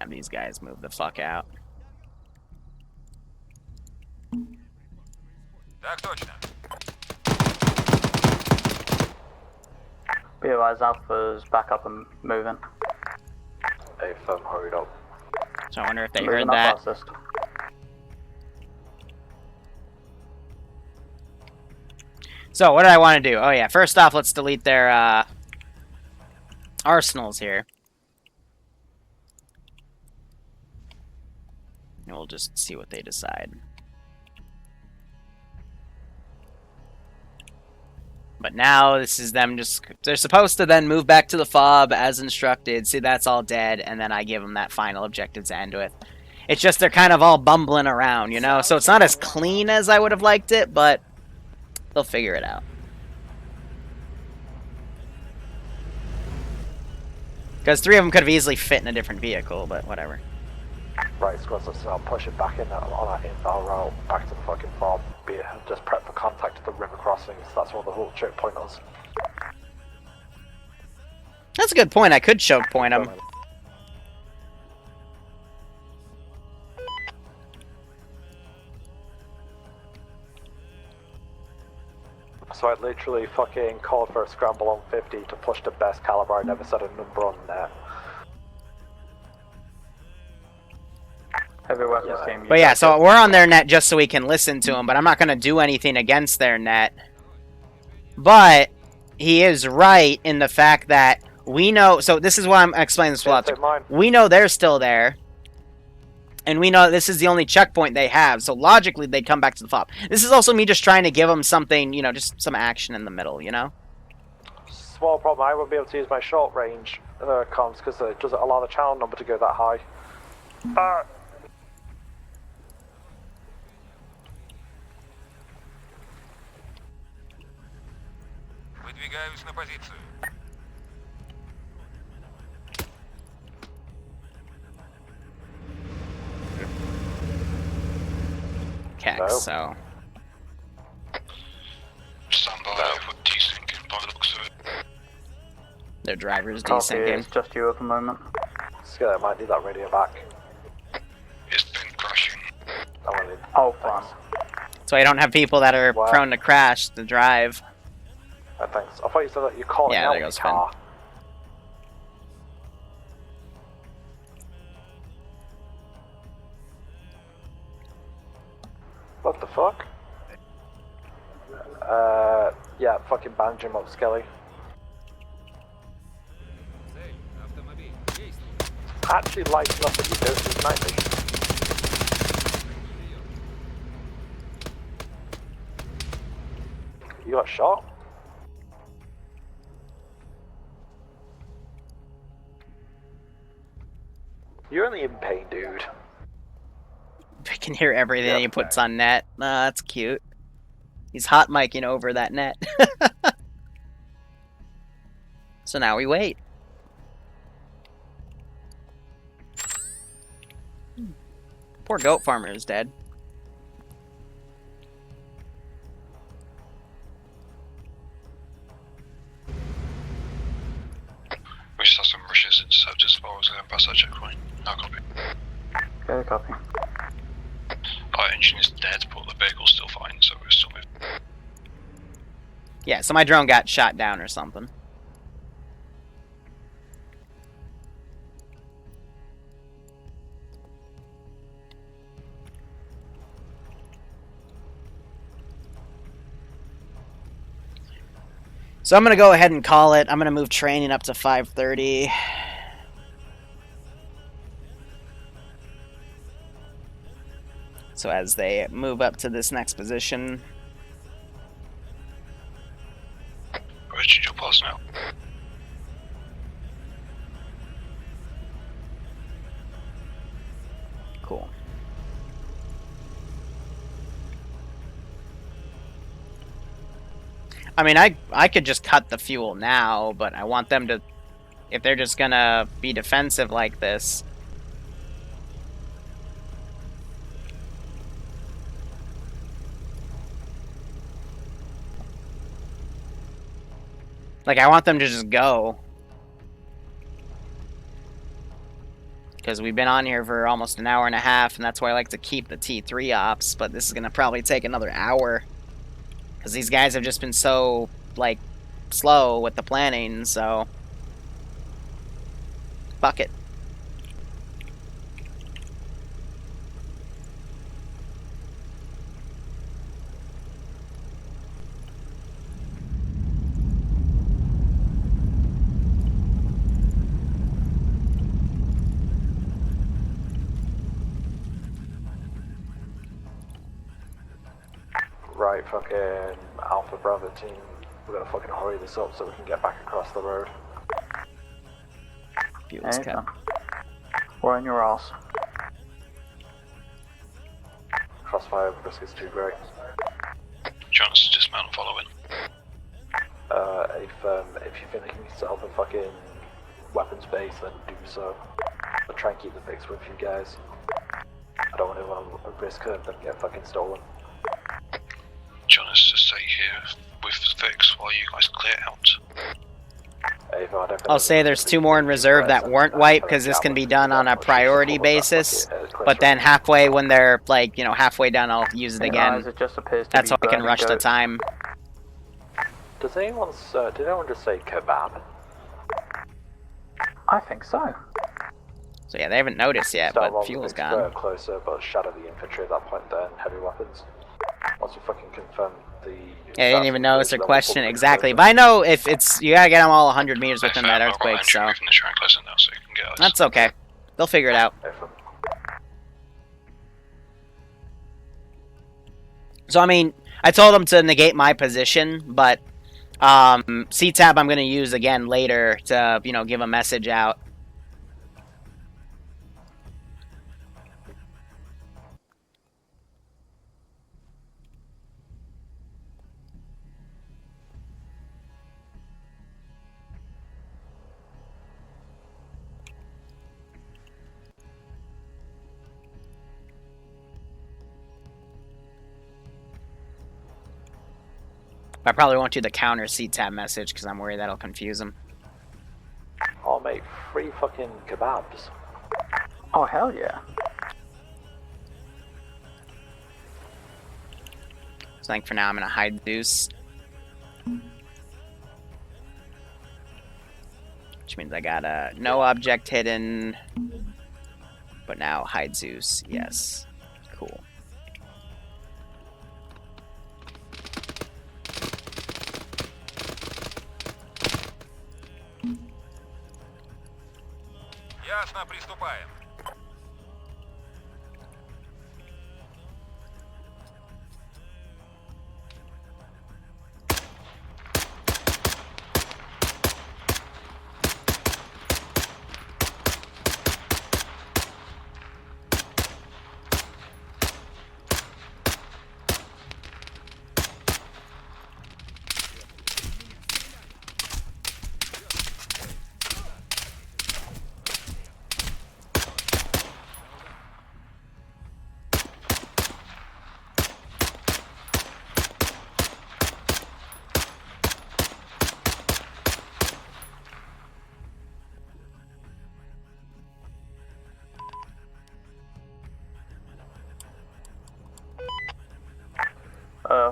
Have these guys move the fuck out. Так точно. Be advised, Alpha's back up and moving. Hey, firm, hurried up. So I wonder if they Moving heard that. up fastest. So what did I want to do? Oh yeah, first off, let's delete their arsenals here. And we'll just see what they decide. But now this is them just... They're supposed to then move back to the fob as instructed. See, that's all dead. And then I give them that final objective to end with. It's just they're kind of all bumbling around, you know? So it's not as clean as I would have liked it, but they'll figure it out. Because 3 of them could have easily fit in a different vehicle, but whatever. Right, squads, let's now push it back in on that inbound route, back to the fucking farm. Just prep for contact at the river crossings. That's what the whole choke point is. That's a good point. I could choke point them. So I literally fucking called for a scramble on 50 to push the best caliber. I never said a number on net. Heavy weapons team. But yeah, so we're on their net just so we can listen to them, but I'm not going to do anything against their net. But he is right in the fact that we know... So this is why I'm explaining this to we know they're still there. And we know this is the only checkpoint they have, so logically they'd come back to the fob. This is also me just trying to give them something, you know, just some action in the middle, you know? Small problem, I won't be able to use my short range comms because it doesn't allow the channel number to go that high. Выдвигаюсь на позицию. Kex, so... Stand by for desyncing by the looks of it. Their driver's Copy, desyncing. it's just you at the moment. Skillet might need that radio back. It's been crashing. Oh, fun. So I don't have people that are prone to crash to drive. Thanks. I thought you said that you're calling out there goes the car. What the fuck? Yeah, fucking bang him up, Skelly. Actually lighting up that you don't need night vision. You got shot? You're only in pain, dude. I can hear everything Yeah, he puts on net. That's cute. He's hot micing over that net. So now we wait. Poor goat farmer is dead. We just have some rushes intercept as far as going past that checkpoint. No copy. Okay, copy. Our engine is dead, but the vehicle's still fine, so we're still moving. Yeah, so my drone got shot down or something. So I'm going to go ahead and call it. I'm going to move training up to 5:30. So as they move up to this next position. Richard, you'll pass now. Cool. I mean, I could just cut the fuel now, but I want them to, if they're just gonna be defensive like this. Like, I want them to just go. Because we've been on here for almost an hour and a half, and that's why I like to keep the T3 ops, but this is gonna probably take another hour. Because these guys have just been so, like, slow with the planning, so... Fuck it. Right, fucking Alpha Bravo team. We're gonna fucking hurry this up so we can get back across the road. Fuel's kept. We're on your ass. Crossfire risk is too great. Jonas, dismount and follow in. If you think you can set up a fucking weapons base, then do so. But try and keep the fix with you guys. I don't want to risk them getting fucking stolen. Jonas, just stay here with Vix while you guys clear out. I'll say there's 2 more in reserve that weren't wiped, because this can be done on a priority basis. But then halfway, when they're, like, you know, halfway done, I'll use it again. That's how I can rush the time. Did anyone just say kebab? I think so. So yeah, they haven't noticed yet, but fuel's gone. Closer, but shadow the infantry at that point then, heavy weapons. Once we fucking confirm the... Yeah, they didn't even notice their question exactly. But I know if it's... You gotta get them all 100 meters within that earthquake, so... That's okay. They'll figure it out. So, I mean, I told them to negate my position, but... C-Tab I'm gonna use again later to, you know, give a message out. I probably won't do the counter C-Tab message because I'm worried that'll confuse them. Oh mate, 3 fucking kebabs. Oh hell yeah. So I think for now I'm gonna hide Zeus. Which means I got no object hidden. But now hide Zeus, yes. Cool. Ясно, приступаем.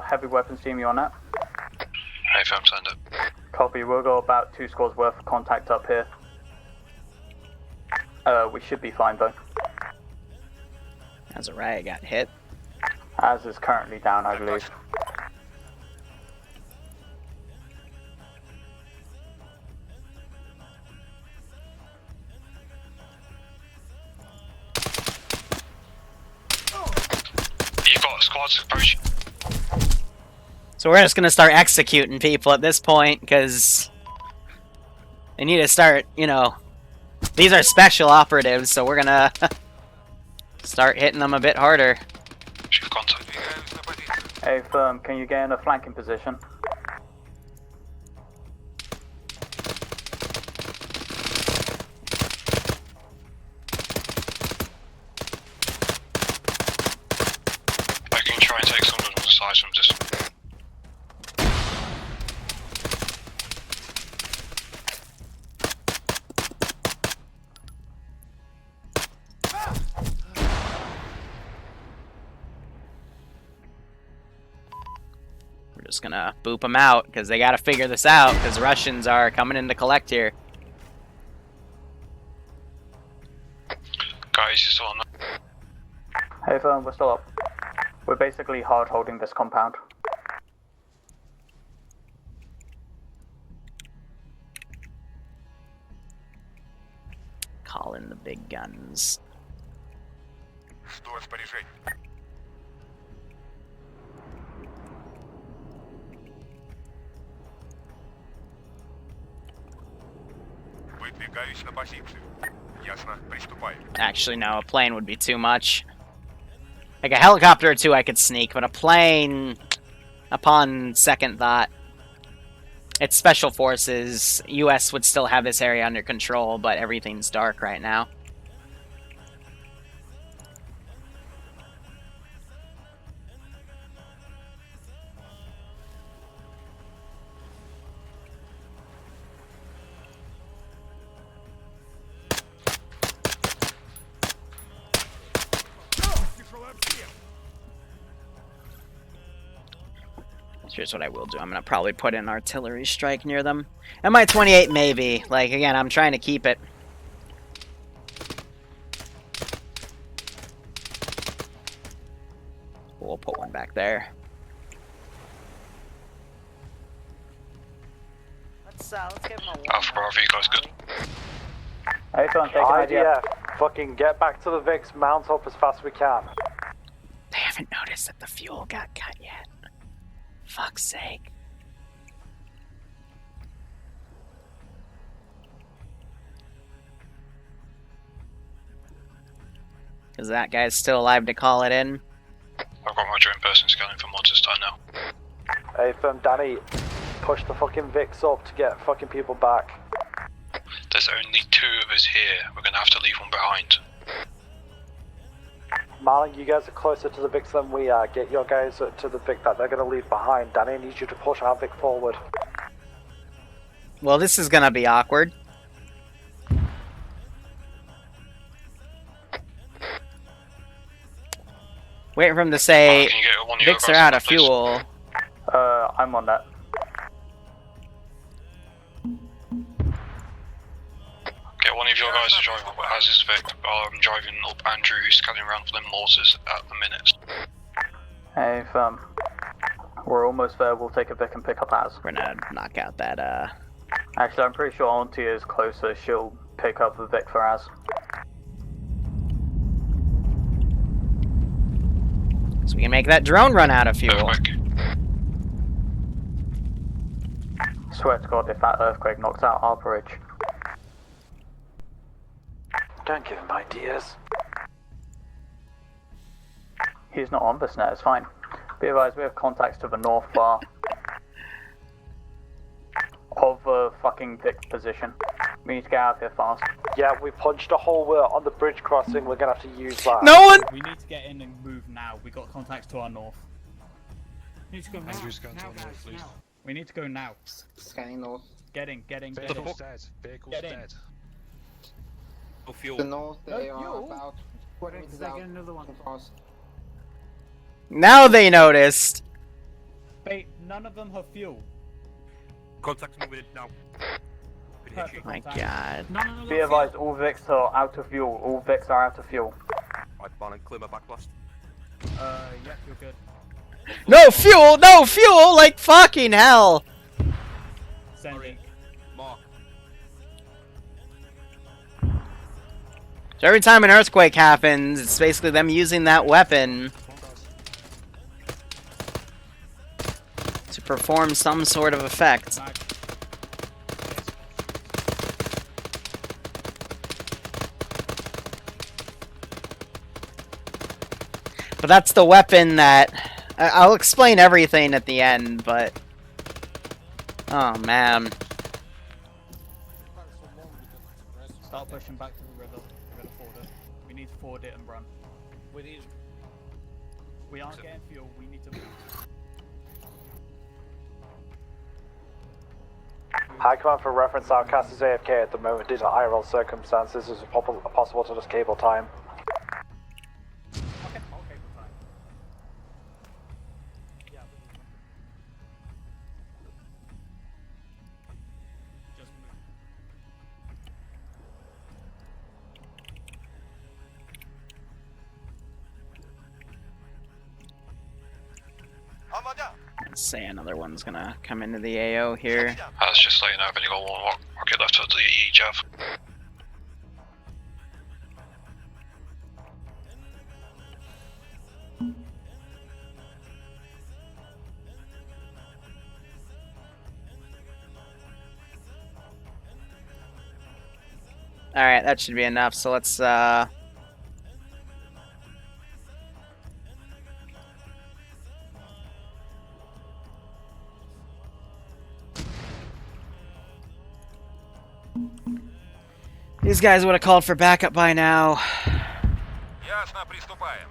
heavy weapons team, you on that? Hey, fam, stand up. Copy, we'll go about 2 squads worth of contact up here. We should be fine though. As a riot got hit. As is currently down, I believe. You've got squads approaching. So we're just gonna start executing people at this point, because they need to start, you know, these are special operatives, so we're gonna start hitting them a bit harder. Shoot contact. Hey, firm, can you get in a flanking position? I can try and take some of them aside from this. We're just gonna boop them out, because they gotta figure this out, because Russians are coming in to collect here. Guys, you're still on that. Hey, firm, we're still up. We're basically hard holding this compound. Call in the big guns. Жду распоряжений. Выдвигаюсь на позицию. Ясно, приступаем. Actually, no, a plane would be too much. Like a helicopter or two I could sneak, but a plane, upon second thought, it's special forces. US would still have this area under control, but everything's dark right now. Here's what I will do. I'm gonna probably put an artillery strike near them. Mi-28 maybe. Like, again, I'm trying to keep it. We'll put one back there. Let's give him a one. Alpha Bravo, you guys good? Hey, firm, take an idea. Fucking get back to the Vix, mount up as fast as we can. They haven't noticed that the fuel got cut yet. Fuck's sake. Is that guy's still alive to call it in? I've got my drone person scanning for mods this time now. Hey, firm, Danny, push the fucking Vix up to get fucking people back. There's only 2 of us here. We're gonna have to leave one behind. Marlon, you guys are closer to the Vix than we are. Get your guys to the Vic that they're going to leave behind. Danny, I need you to push our Vic forward. Well, this is gonna be awkward. Waiting for him to say, Can you get one of your Vics are guys out on of that, please? fuel. I'm on that. Get one of your guys to drive up as is Vic. I'm driving up Andrew, who's scanning around for them mortars at the minute. Hey, firm. We're almost there. We'll take a Vic and pick up Az. We're gonna knock out that, Actually, I'm pretty sure Auntie is closer. She'll pick up the Vic for Az. so we can make that drone run out of fuel. Earthquake. Swear to God, if that earthquake knocks out our bridge. Don't give him ideas. He's not on this net, it's fine. Be advised, we have contacts to the north bar of the fucking Vic position. We need to get out of here fast. Yeah, we punched a hole on the bridge crossing. We're going to have to use that. No one! We need to get in and move now. We got contacts to our north. We need to go now. Andrew's going to Now, our north, guys, please. now. We need to go now. Scanning north. Getting. Vehicle's dead. Vehicle's Get in. dead. No fuel. The north, they No are fuel? about 20 meters They out get another one. from us. Now they noticed. Bait, none of them have fuel. Contact moving in now. Can hit you. My God. Be advised, all Vics are out of fuel. All Vics are out of fuel. I plan and clear my backblast. Yep, you're good. No fuel! No fuel! Like fucking hell! Send it. Mark. So every time an earthquake happens, it's basically them using that weapon to perform some sort of effect. Mag. But that's the weapon that... I'll explain everything at the end, but... Oh, man. Start pushing back to the river. We're gonna ford it. We need to ford it and run. We aren't getting fuel. We need to move. High command for reference, Outcast is AFK at the moment due to IRL circumstances. Is it possible to just cable time? Okay, I'll cable time. Yeah. Just move. Let's say another one's gonna come into the AO here. I was just letting you know I've only got one rocket left of the Jav. Alright, that should be enough, so let's, These guys would have called for backup by now. Ясно, приступаем.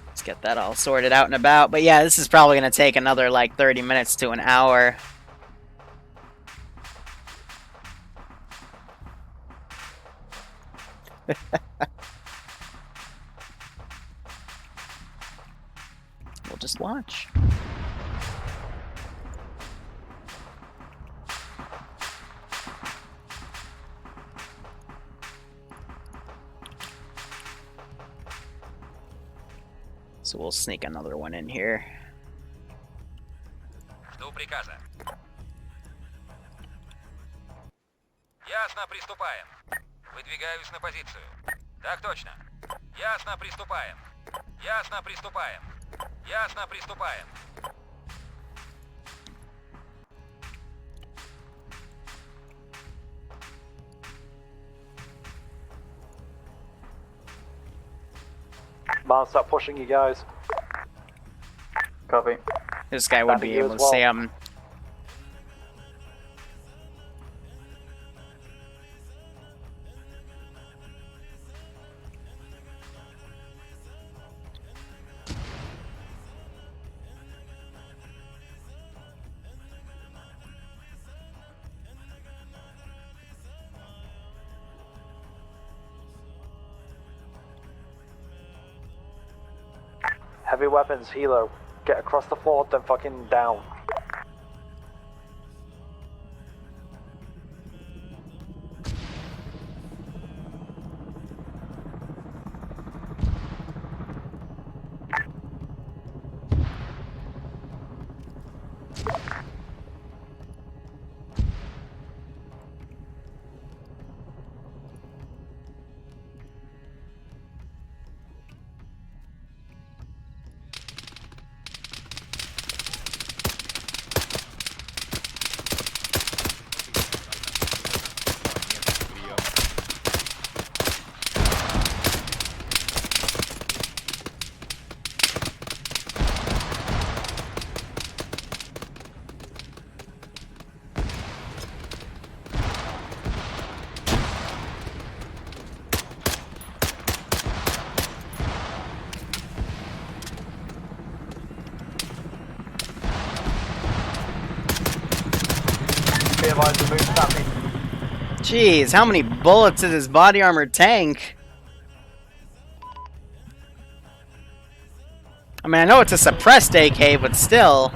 Let's get that all sorted out and about. But yeah, this is probably going to take another like 30 minutes to an hour. We'll just watch. So we'll sneak another one in here. Жду приказа. Ясно, приступаем. Выдвигаюсь на позицию. Так точно. Ясно, приступаем. Ясно, приступаем. Ясно, приступаем. Man, start pushing you guys. Copy. This guy would be able to see him. Heavy weapons, Hilo. Get across the floor, then fucking down. advisor, move southeast. Jeez, how many bullets in his body armor tank? I mean, I know it's a suppressed AK, but still.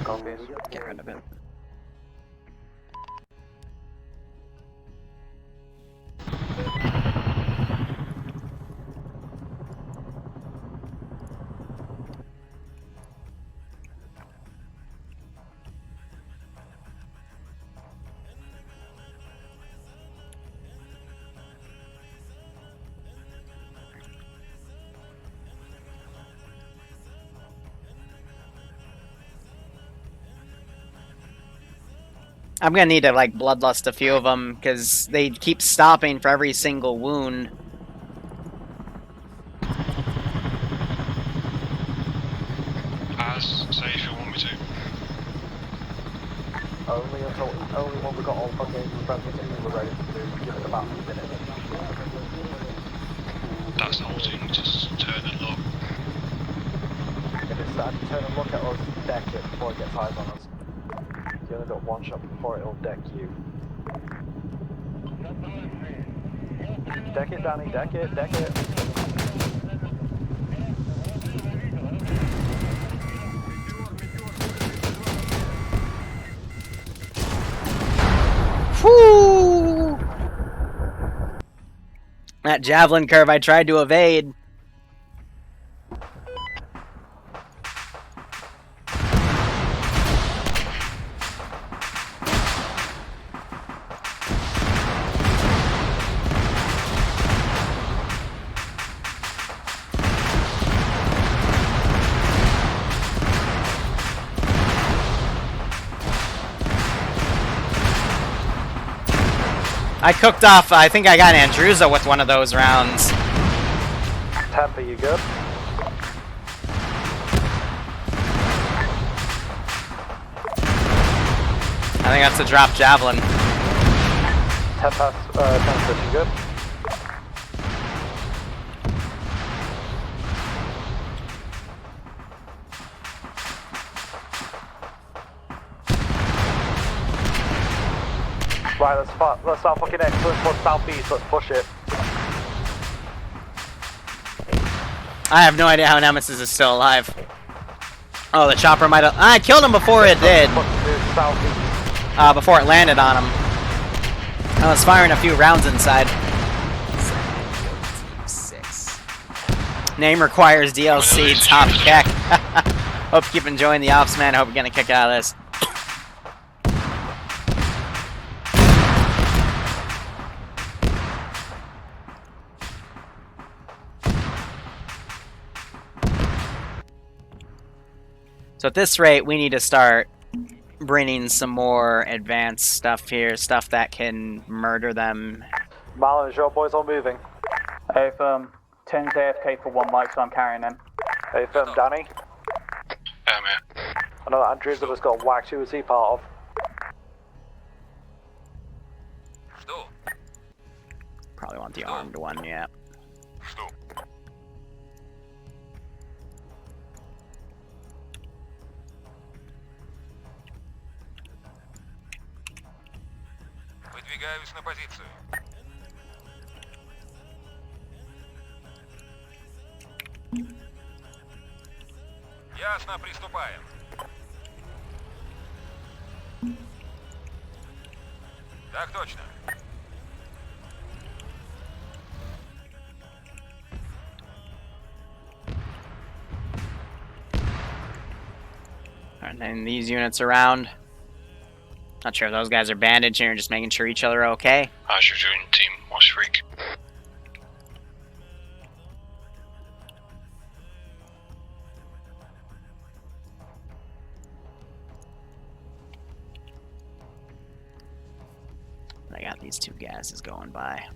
Copies. Get rid of it. I'm gonna need to, like, bloodlust a few of them, because they keep stopping for every single wound. Say if you want me to. Only when we got all fucking friendly teams we're ready to do. Give it about a minute. That's the whole thing, just turn and look. If it's starting to turn and look at us, deck it before it gets eyes on us. You only got one shot before it'll deck you. Deck it, Danny, deck it, deck it. Whoo! That javelin curve I tried to evade. I cooked off, I think I got Andruza with one of those rounds. Tampa, you good? I think that's a drop javelin. Tampa, you good? Right, let's start fucking excellent towards southeast, let's push it. I have no idea how Nemesis is still alive. Oh, the chopper might have... I killed him before it did. Before it landed on him. I was firing a few rounds inside. 6. Name requires DLC, top kick. Hope you keep enjoying the ops, man. Hope you're getting a kick out of this. So at this rate, we need to start bringing some more advanced stuff here, stuff that can murder them. Marlon, is your boys all moving? Hey, firm. 10's AFK for 1 mic, so I'm carrying in. Hey, firm, Danny? Yeah, man. I know that Andrews has got whacked. Who was he part of? Probably want the armed one, yeah. Выдвигаюсь на позицию. Ясно, приступаем. Так точно. And then these units around. Not sure if those guys are bandaging or just making sure each other are okay. How's your doing, team? What's freak? I got these two gases going by.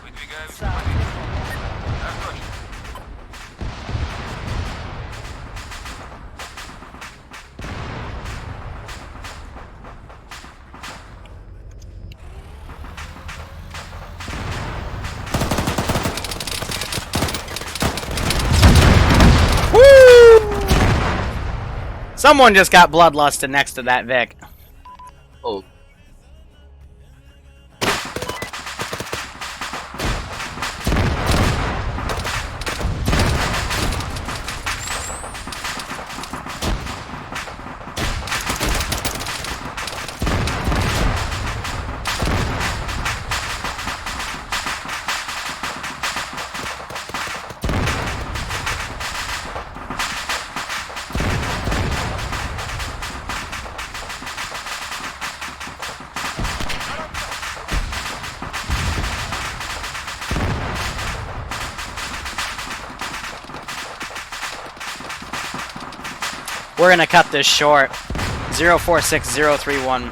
Выдвигаюсь на позицию. Так точно. Someone just got bloodlusted next to that Vic. Oh. We're gonna cut this short. 046031.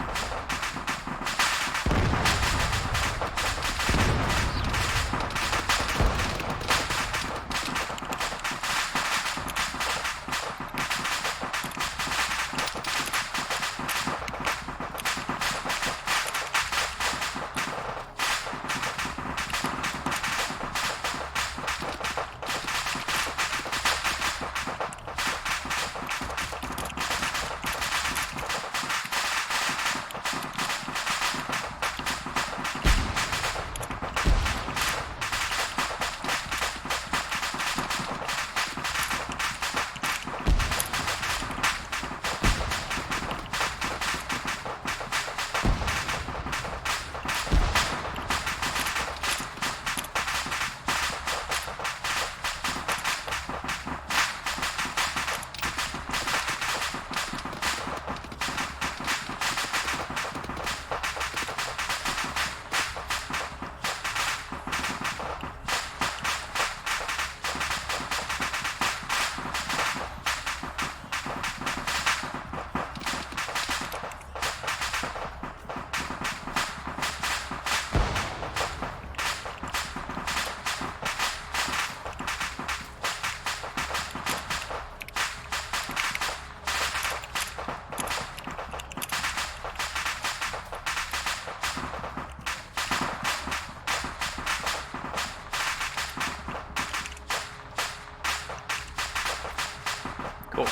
Cool.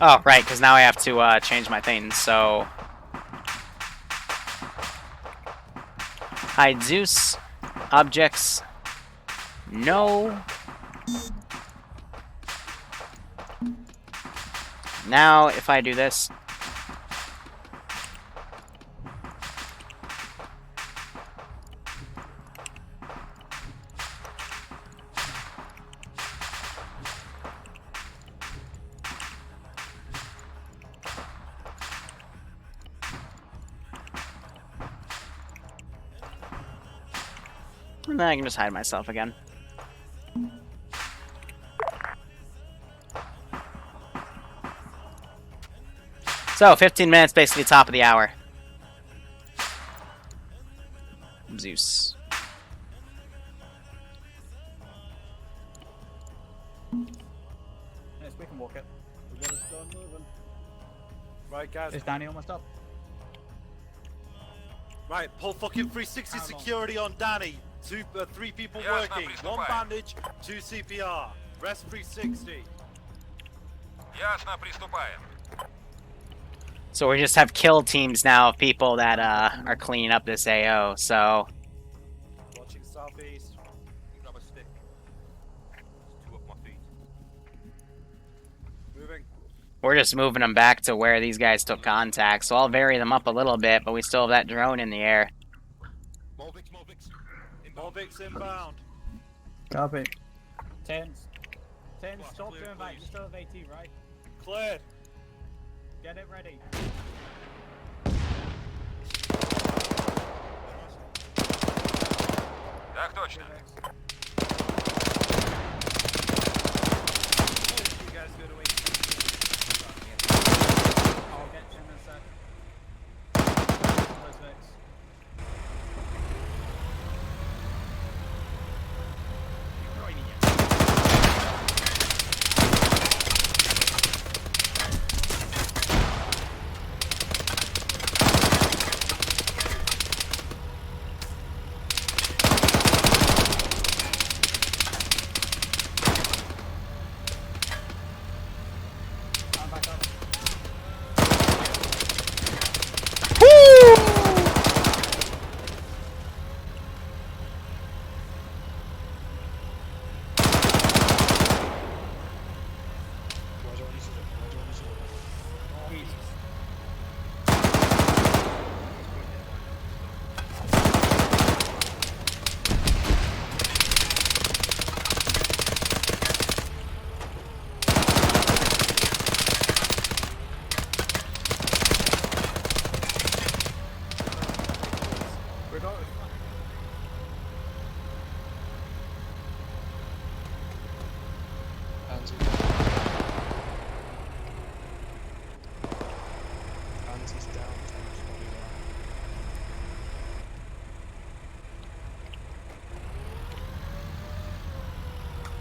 Oh, right, because now I have to change my things, so... Hide Zeus. Objects. No. Now, if I do this... And then I can just hide myself again. So, 15 minutes, basically top of the hour. Zeus. Yes, we can walk it. We gotta start moving. Right, guys. Is Danny almost up? Right, pull fucking 360 security on Danny. 3 people Ясно, working. 1 приступаем. bandage, 2 CPR. Rest 360. Ясно, приступаем. So we just have kill teams now of people that are cleaning up this AO. So Watching southeast. Grab a stick. There's 2 up my feet. Moving. we're just moving them back to where these guys took contact. So I'll vary them up a little bit, but we still have that drone in the air. Mailbox, mailbox. Mailbox inbound. Copy. Tens. Stop doing that. You still have AT, right? Cleared. Get it ready. Так точно. You guys go to AT. I'll get Jim in a sec. Those Vex. I'm back up. East. We're going.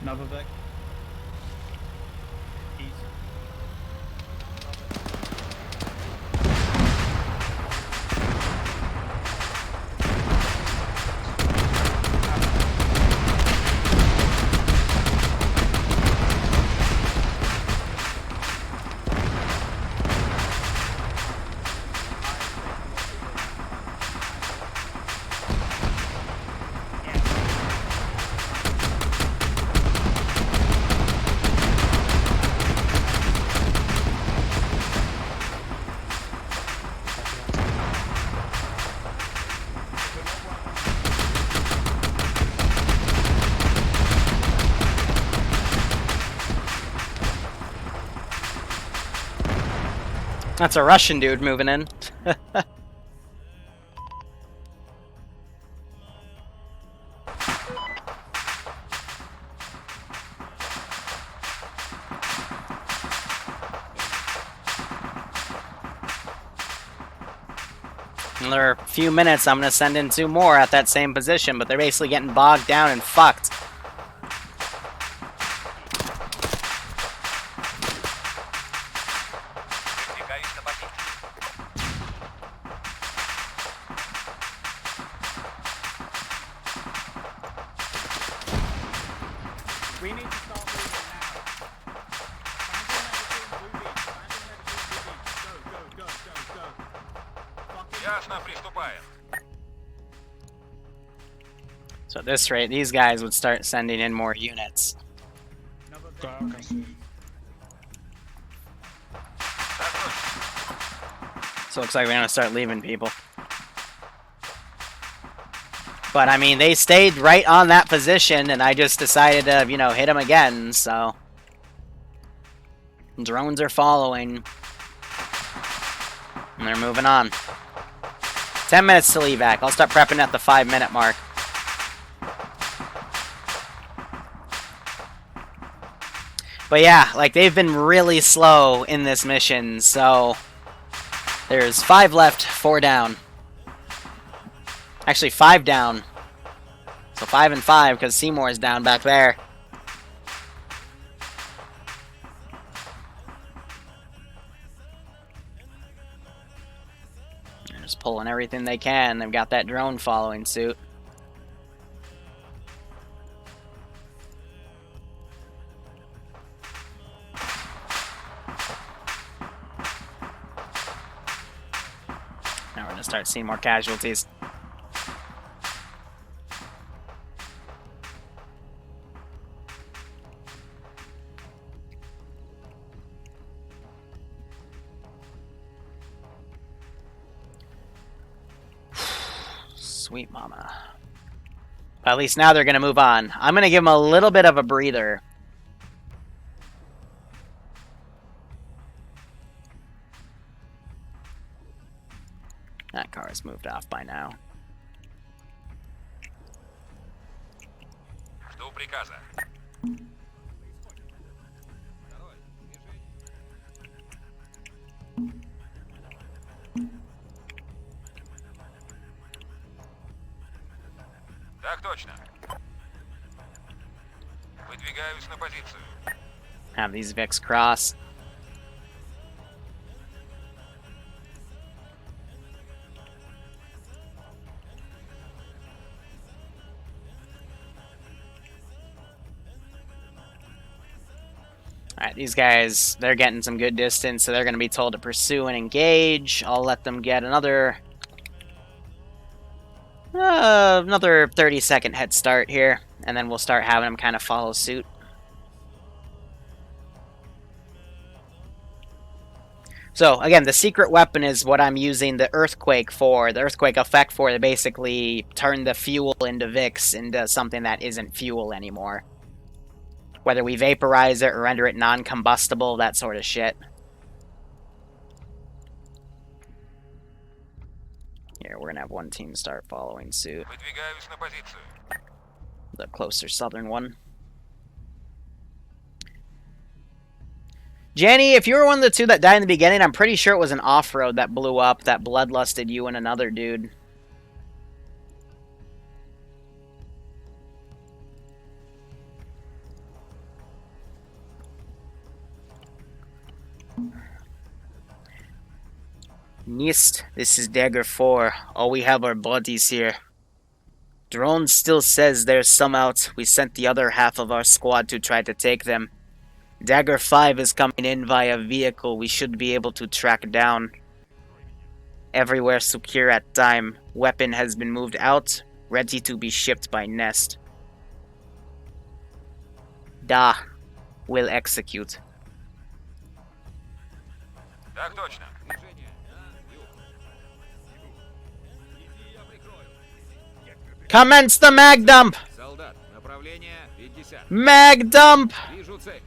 Another Vic. East. That's a Russian dude moving in. Another few minutes, I'm gonna send in 2 more at that same position, but they're basically getting bogged down and fucked. Выдвигаюсь на позицию. We need to start moving now. Go. Fucking Ясно, приступаем. So at this rate, these guys would start sending in more units. another Vic. Так точно. So it looks like we're gonna start leaving people. But I mean, they stayed right on that position, and I just decided to, you know, hit them again, so. Drones are following. And they're moving on. 10 minutes till evac. I'll start prepping at the 5-minute mark. But yeah, like, they've been really slow in this mission, so. There's 5 left, 4 down. Actually, 5 down. So 5 and 5 because Seymour is down back there. They're just pulling everything they can. They've got that drone following suit. Now we're going to start seeing more casualties. Sweet mama. But at least now they're going to move on. I'm going to give them a little bit of a breather. That car has moved off by now. Жду приказа. Так точно. Выдвигаюсь на позицию. Have these Vics cross. Alright, these guys, they're getting some good distance, so they're going to be told to pursue and engage. I'll let them get another 30-second head start here, and then we'll start having them kind of follow suit. So, again, the secret weapon is what I'm using the Earthquake for, the Earthquake effect for, to basically turn the fuel into Vix into something that isn't fuel anymore. Whether we vaporize it or render it non-combustible, that sort of shit. Here, we're gonna have one team start following suit. Выдвигаюсь на позицию. The closer southern one. Jenny, if you were one of the two that died in the beginning, I'm pretty sure it was an off-road that blew up that bloodlusted you and another dude. NIST, this is Dagger 4. All we have are bodies here. Drone still says there's some out. We sent the other half of our squad to try to take them. Dagger 5 is coming in via vehicle we should be able to track down. Everywhere secure at time. Weapon has been moved out, ready to be shipped by Nest. Da. Will execute. Так точно. Commence the mag dump! Солдат, направление 50. Mag dump! Вижу цель.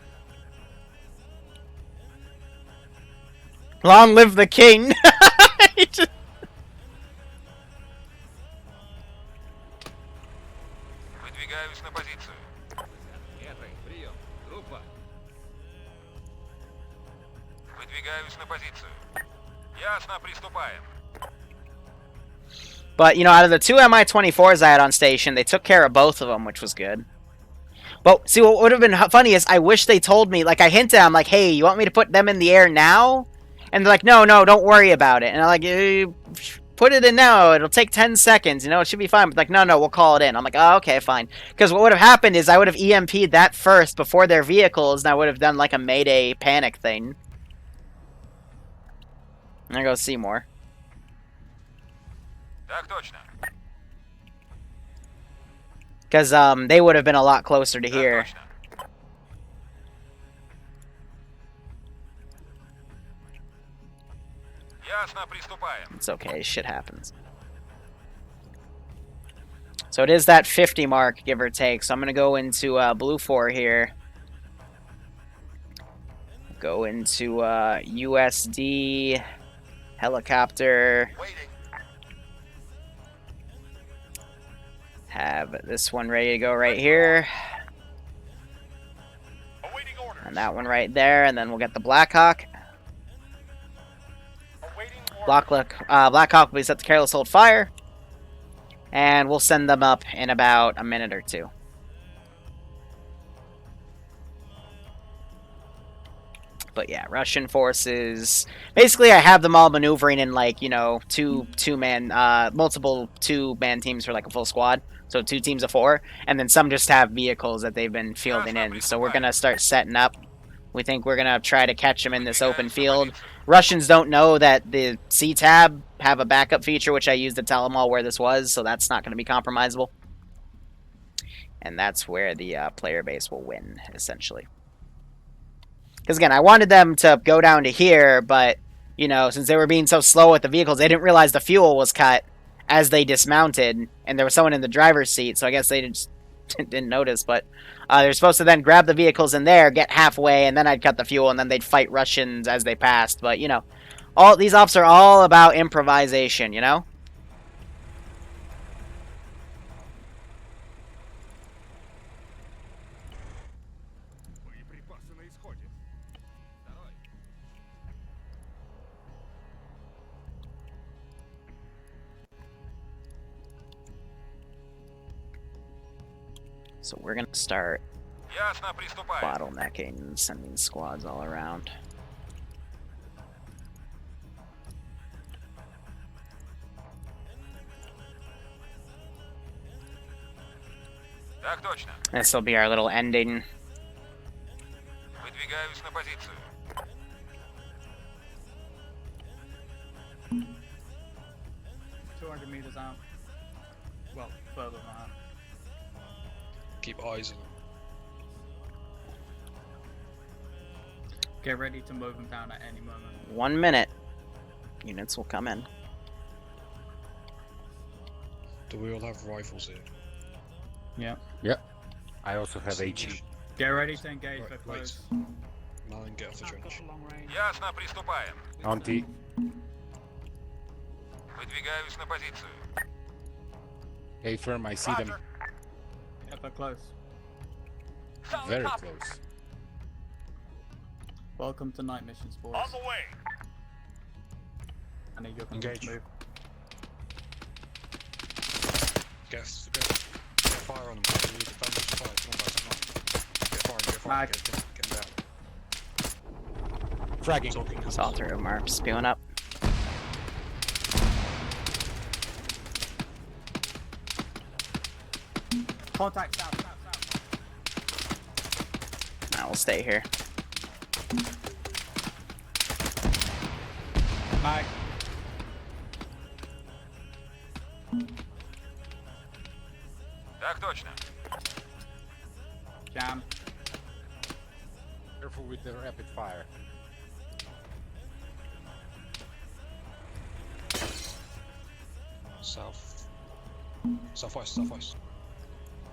Long live the king! Выдвигаюсь на позицию. Метры, прием. Группа. Выдвигаюсь на позицию. Ясно, приступаем. But, you know, out of the two Mi-24s I had on station, they took care of both of them, which was good. But, see, what would have been funny is I wish they told me, like, I hinted, I'm like, hey, you want me to put them in the air now? And they're like, no, don't worry about it. And I'm like, put it in now, it'll take 10 seconds, you know, it should be fine. But like, no, we'll call it in. I'm like, oh, okay, fine. Because what would have happened is I would have EMP'd that first before their vehicles, and I would have done, like, a Mayday panic thing. There goes Seymour. Так точно. Because they would have been a lot closer to here. Ясно, приступаем. It's okay, shit happens. So it is that 50 mark, give or take. So I'm going to go into Blue 4 here. Go into USD, helicopter. Have this one ready to go right here. And that one right there, and then we'll get the Blackhawk. Blackhawk will be set to careless hold fire. And we'll send them up in about a minute or two. But yeah, Russian forces. Basically, I have them all maneuvering in like, you know, multiple two-man teams for like a full squad. So 2 teams of 4, and then some just have vehicles that they've been fielding in. So we're gonna start setting up. We think we're gonna try to catch them in this open field. Russians don't know that the C-tab have a backup feature, which I used to tell them all where this was, so that's not gonna be compromisable. And that's where the player base will win, essentially. Because again, I wanted them to go down to here, but, you know, since they were being so slow with the vehicles, they didn't realize the fuel was cut as they dismounted, and there was someone in the driver's seat, so I guess they didn't notice, but they're supposed to then grab the vehicles in there, get halfway, and then I'd cut the fuel, and then they'd fight Russians as they passed. But, you know, all these ops are all about improvisation, you know? So we're gonna start bottlenecking and sending squads all around. This will be our little ending. 200 meters out. Well, further than that. Keep eyes on them. Get ready to move them down at any moment. 1 minute. Units will come in. Do we all have rifles here? Yeah. Yep. I also have HE. Get ready to engage for close. Malin, get off the trench. Ясно, приступаем. On T. Выдвигаюсь на позицию. Hey firm, I see them. Yep, they're close. Very close. Welcome to night missions, boys. On the way. I need your Engage. move. Get fire on them. We need to defend this fire. Come on, guys, come on. Get fire, get them down. Fragging. Saw through, Marp spewing up. Contact south. I will stay here. Mag. Так точно. Jam. Careful with the rapid fire. Southwest.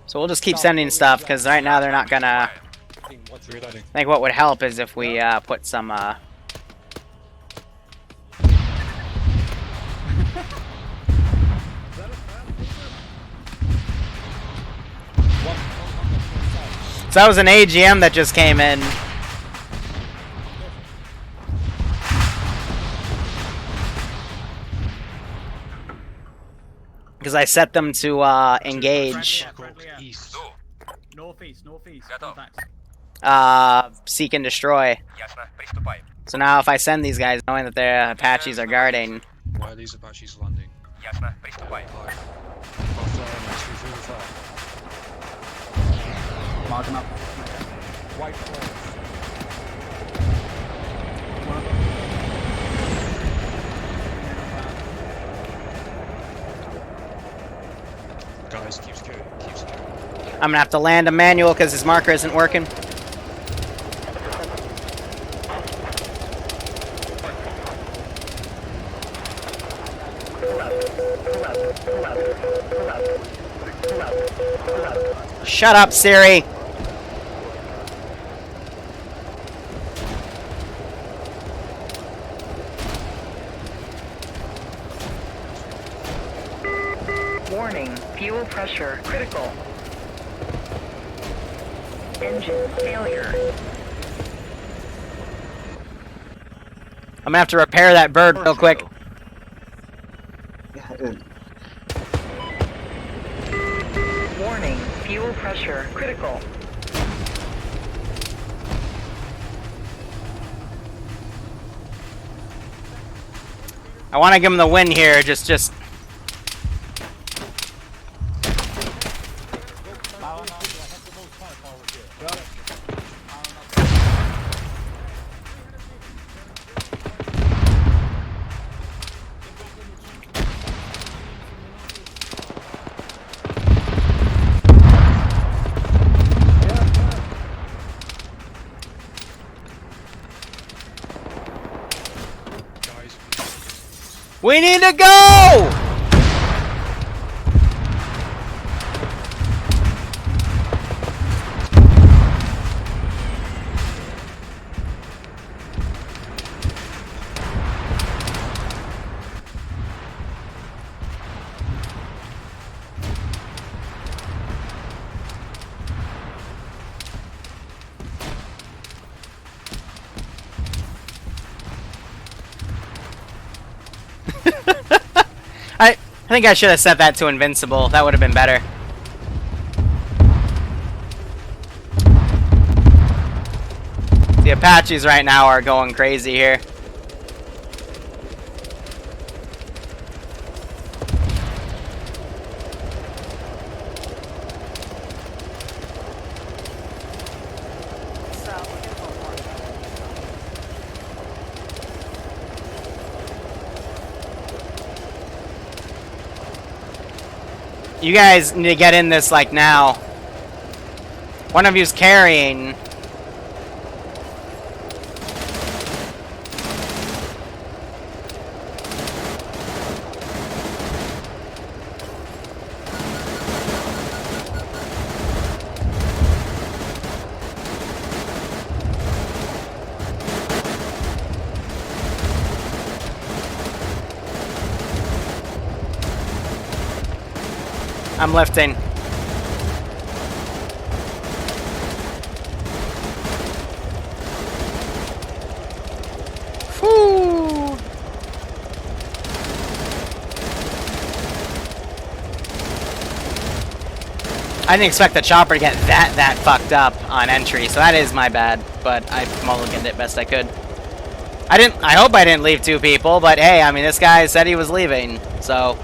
So we'll just keep sending stuff, because right now they're not gonna... Reloading. I think what would help is if we put some... So that was an AGM that just came in. Because I set them to engage. East. Northeast. Contacts. Seek and destroy. Ясно, приступаем. So now if I send these guys knowing that their Apaches are guarding... Why are these Apaches landing? Ясно, приступаем. Mark them up. White flags. Guys, keep securing. I'm gonna have to land a manual because his marker isn't working. Shut up, Siri. Warning, fuel pressure critical. Engine failure. I'm gonna have to repair that bird real quick. pressure critical. I want to give him the win here. Just. We need to go! I think I should have set that to invincible. That would have been better. The Apaches right now are going crazy here. You guys need to get in this, like, now. One of you's carrying. I'm lifting. Whew. I didn't expect the chopper to get that fucked up on entry, so that is my bad. But I mulliganed it best I could. I hope I didn't leave 2 people, but hey, I mean, this guy said he was leaving, so.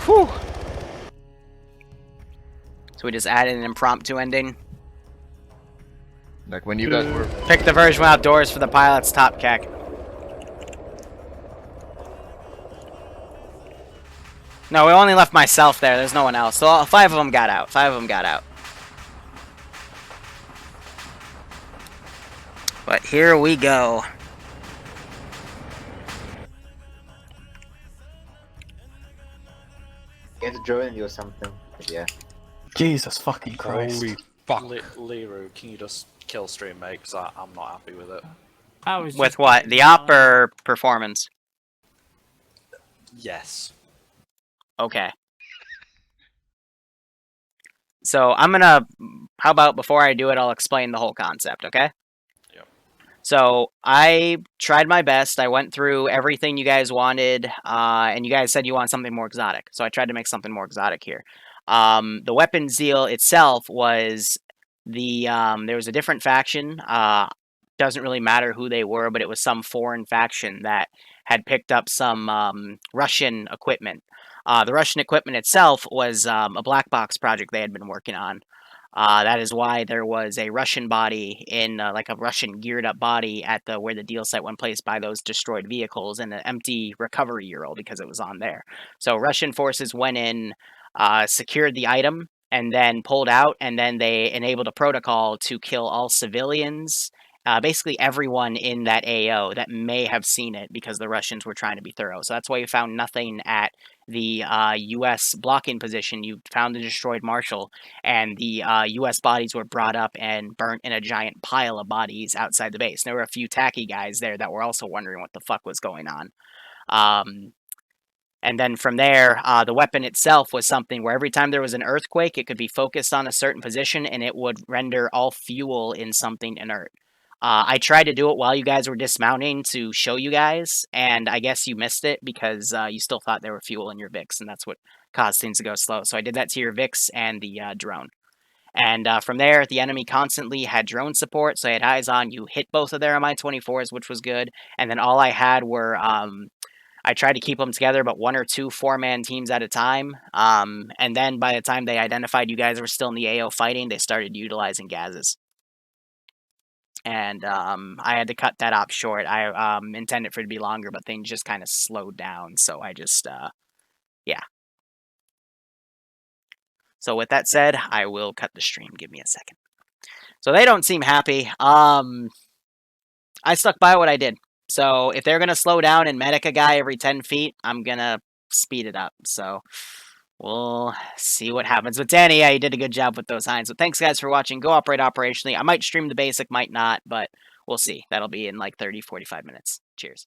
Whew. So we just added an impromptu ending. Like when you guys were... Pick the version outdoors for the pilot's top cack. No, we only left myself there. There's no one else. So 5 of them got out. 5 of them got out. But here we go. Get to join you or something. Yeah. Jesus fucking Christ. Holy fuck. Liru, can you just kill stream, mate? Because I'm not happy with it. With what? The op or performance? Yes. Okay. So I'm gonna... How about before I do it, I'll explain the whole concept, okay? Yep. So I tried my best. I went through everything you guys wanted, and you guys said you want something more exotic. So I tried to make something more exotic here. The weapon zeal itself was the... there was a different faction. Doesn't really matter who they were, but it was some foreign faction that had picked up some Russian equipment. The Russian equipment itself was a black box project they had been working on. That is why there was a Russian body in, like a Russian geared up body at the where the deal site went placed by those destroyed vehicles, and an empty recovery Ural because it was on there. So Russian forces went in, secured the item, and then pulled out, and then they enabled a protocol to kill all civilians. Basically everyone in that AO that may have seen it because the Russians were trying to be thorough. So that's why you found nothing at the U.S. blocking position. You found the destroyed Marshal, and the U.S. bodies were brought up and burnt in a giant pile of bodies outside the base. And there were a few tacky guys there that were also wondering what the fuck was going on. And then from there, the weapon itself was something where every time there was an earthquake, it could be focused on a certain position, and it would render all fuel in something inert. I tried to do it while you guys were dismounting to show you guys, and I guess you missed it because you still thought there were fuel in your VIX, and that's what caused things to go slow. So I did that to your VIX and the drone. And from there, the enemy constantly had drone support, so I had eyes on. You hit both of their Mi-24s, which was good. And then all I had were, I tried to keep them together, but 1 or 2 4-man teams at a time. And then by the time they identified you guys were still in the AO fighting, they started utilizing gases. And I had to cut that op short. I intended for it to be longer, but things just kind of slowed down. So I just, yeah. So with that said, I will cut the stream. Give me a second. So they don't seem happy. I stuck by what I did. So if they're going to slow down and medic a guy every 10 feet, I'm going to speed it up. So we'll see what happens. But Danny, yeah, you did a good job with those hinds. So thanks, guys, for watching. Go operate operationally. I might stream the basic, might not, but we'll see. That'll be in like 30, 45 minutes. Cheers.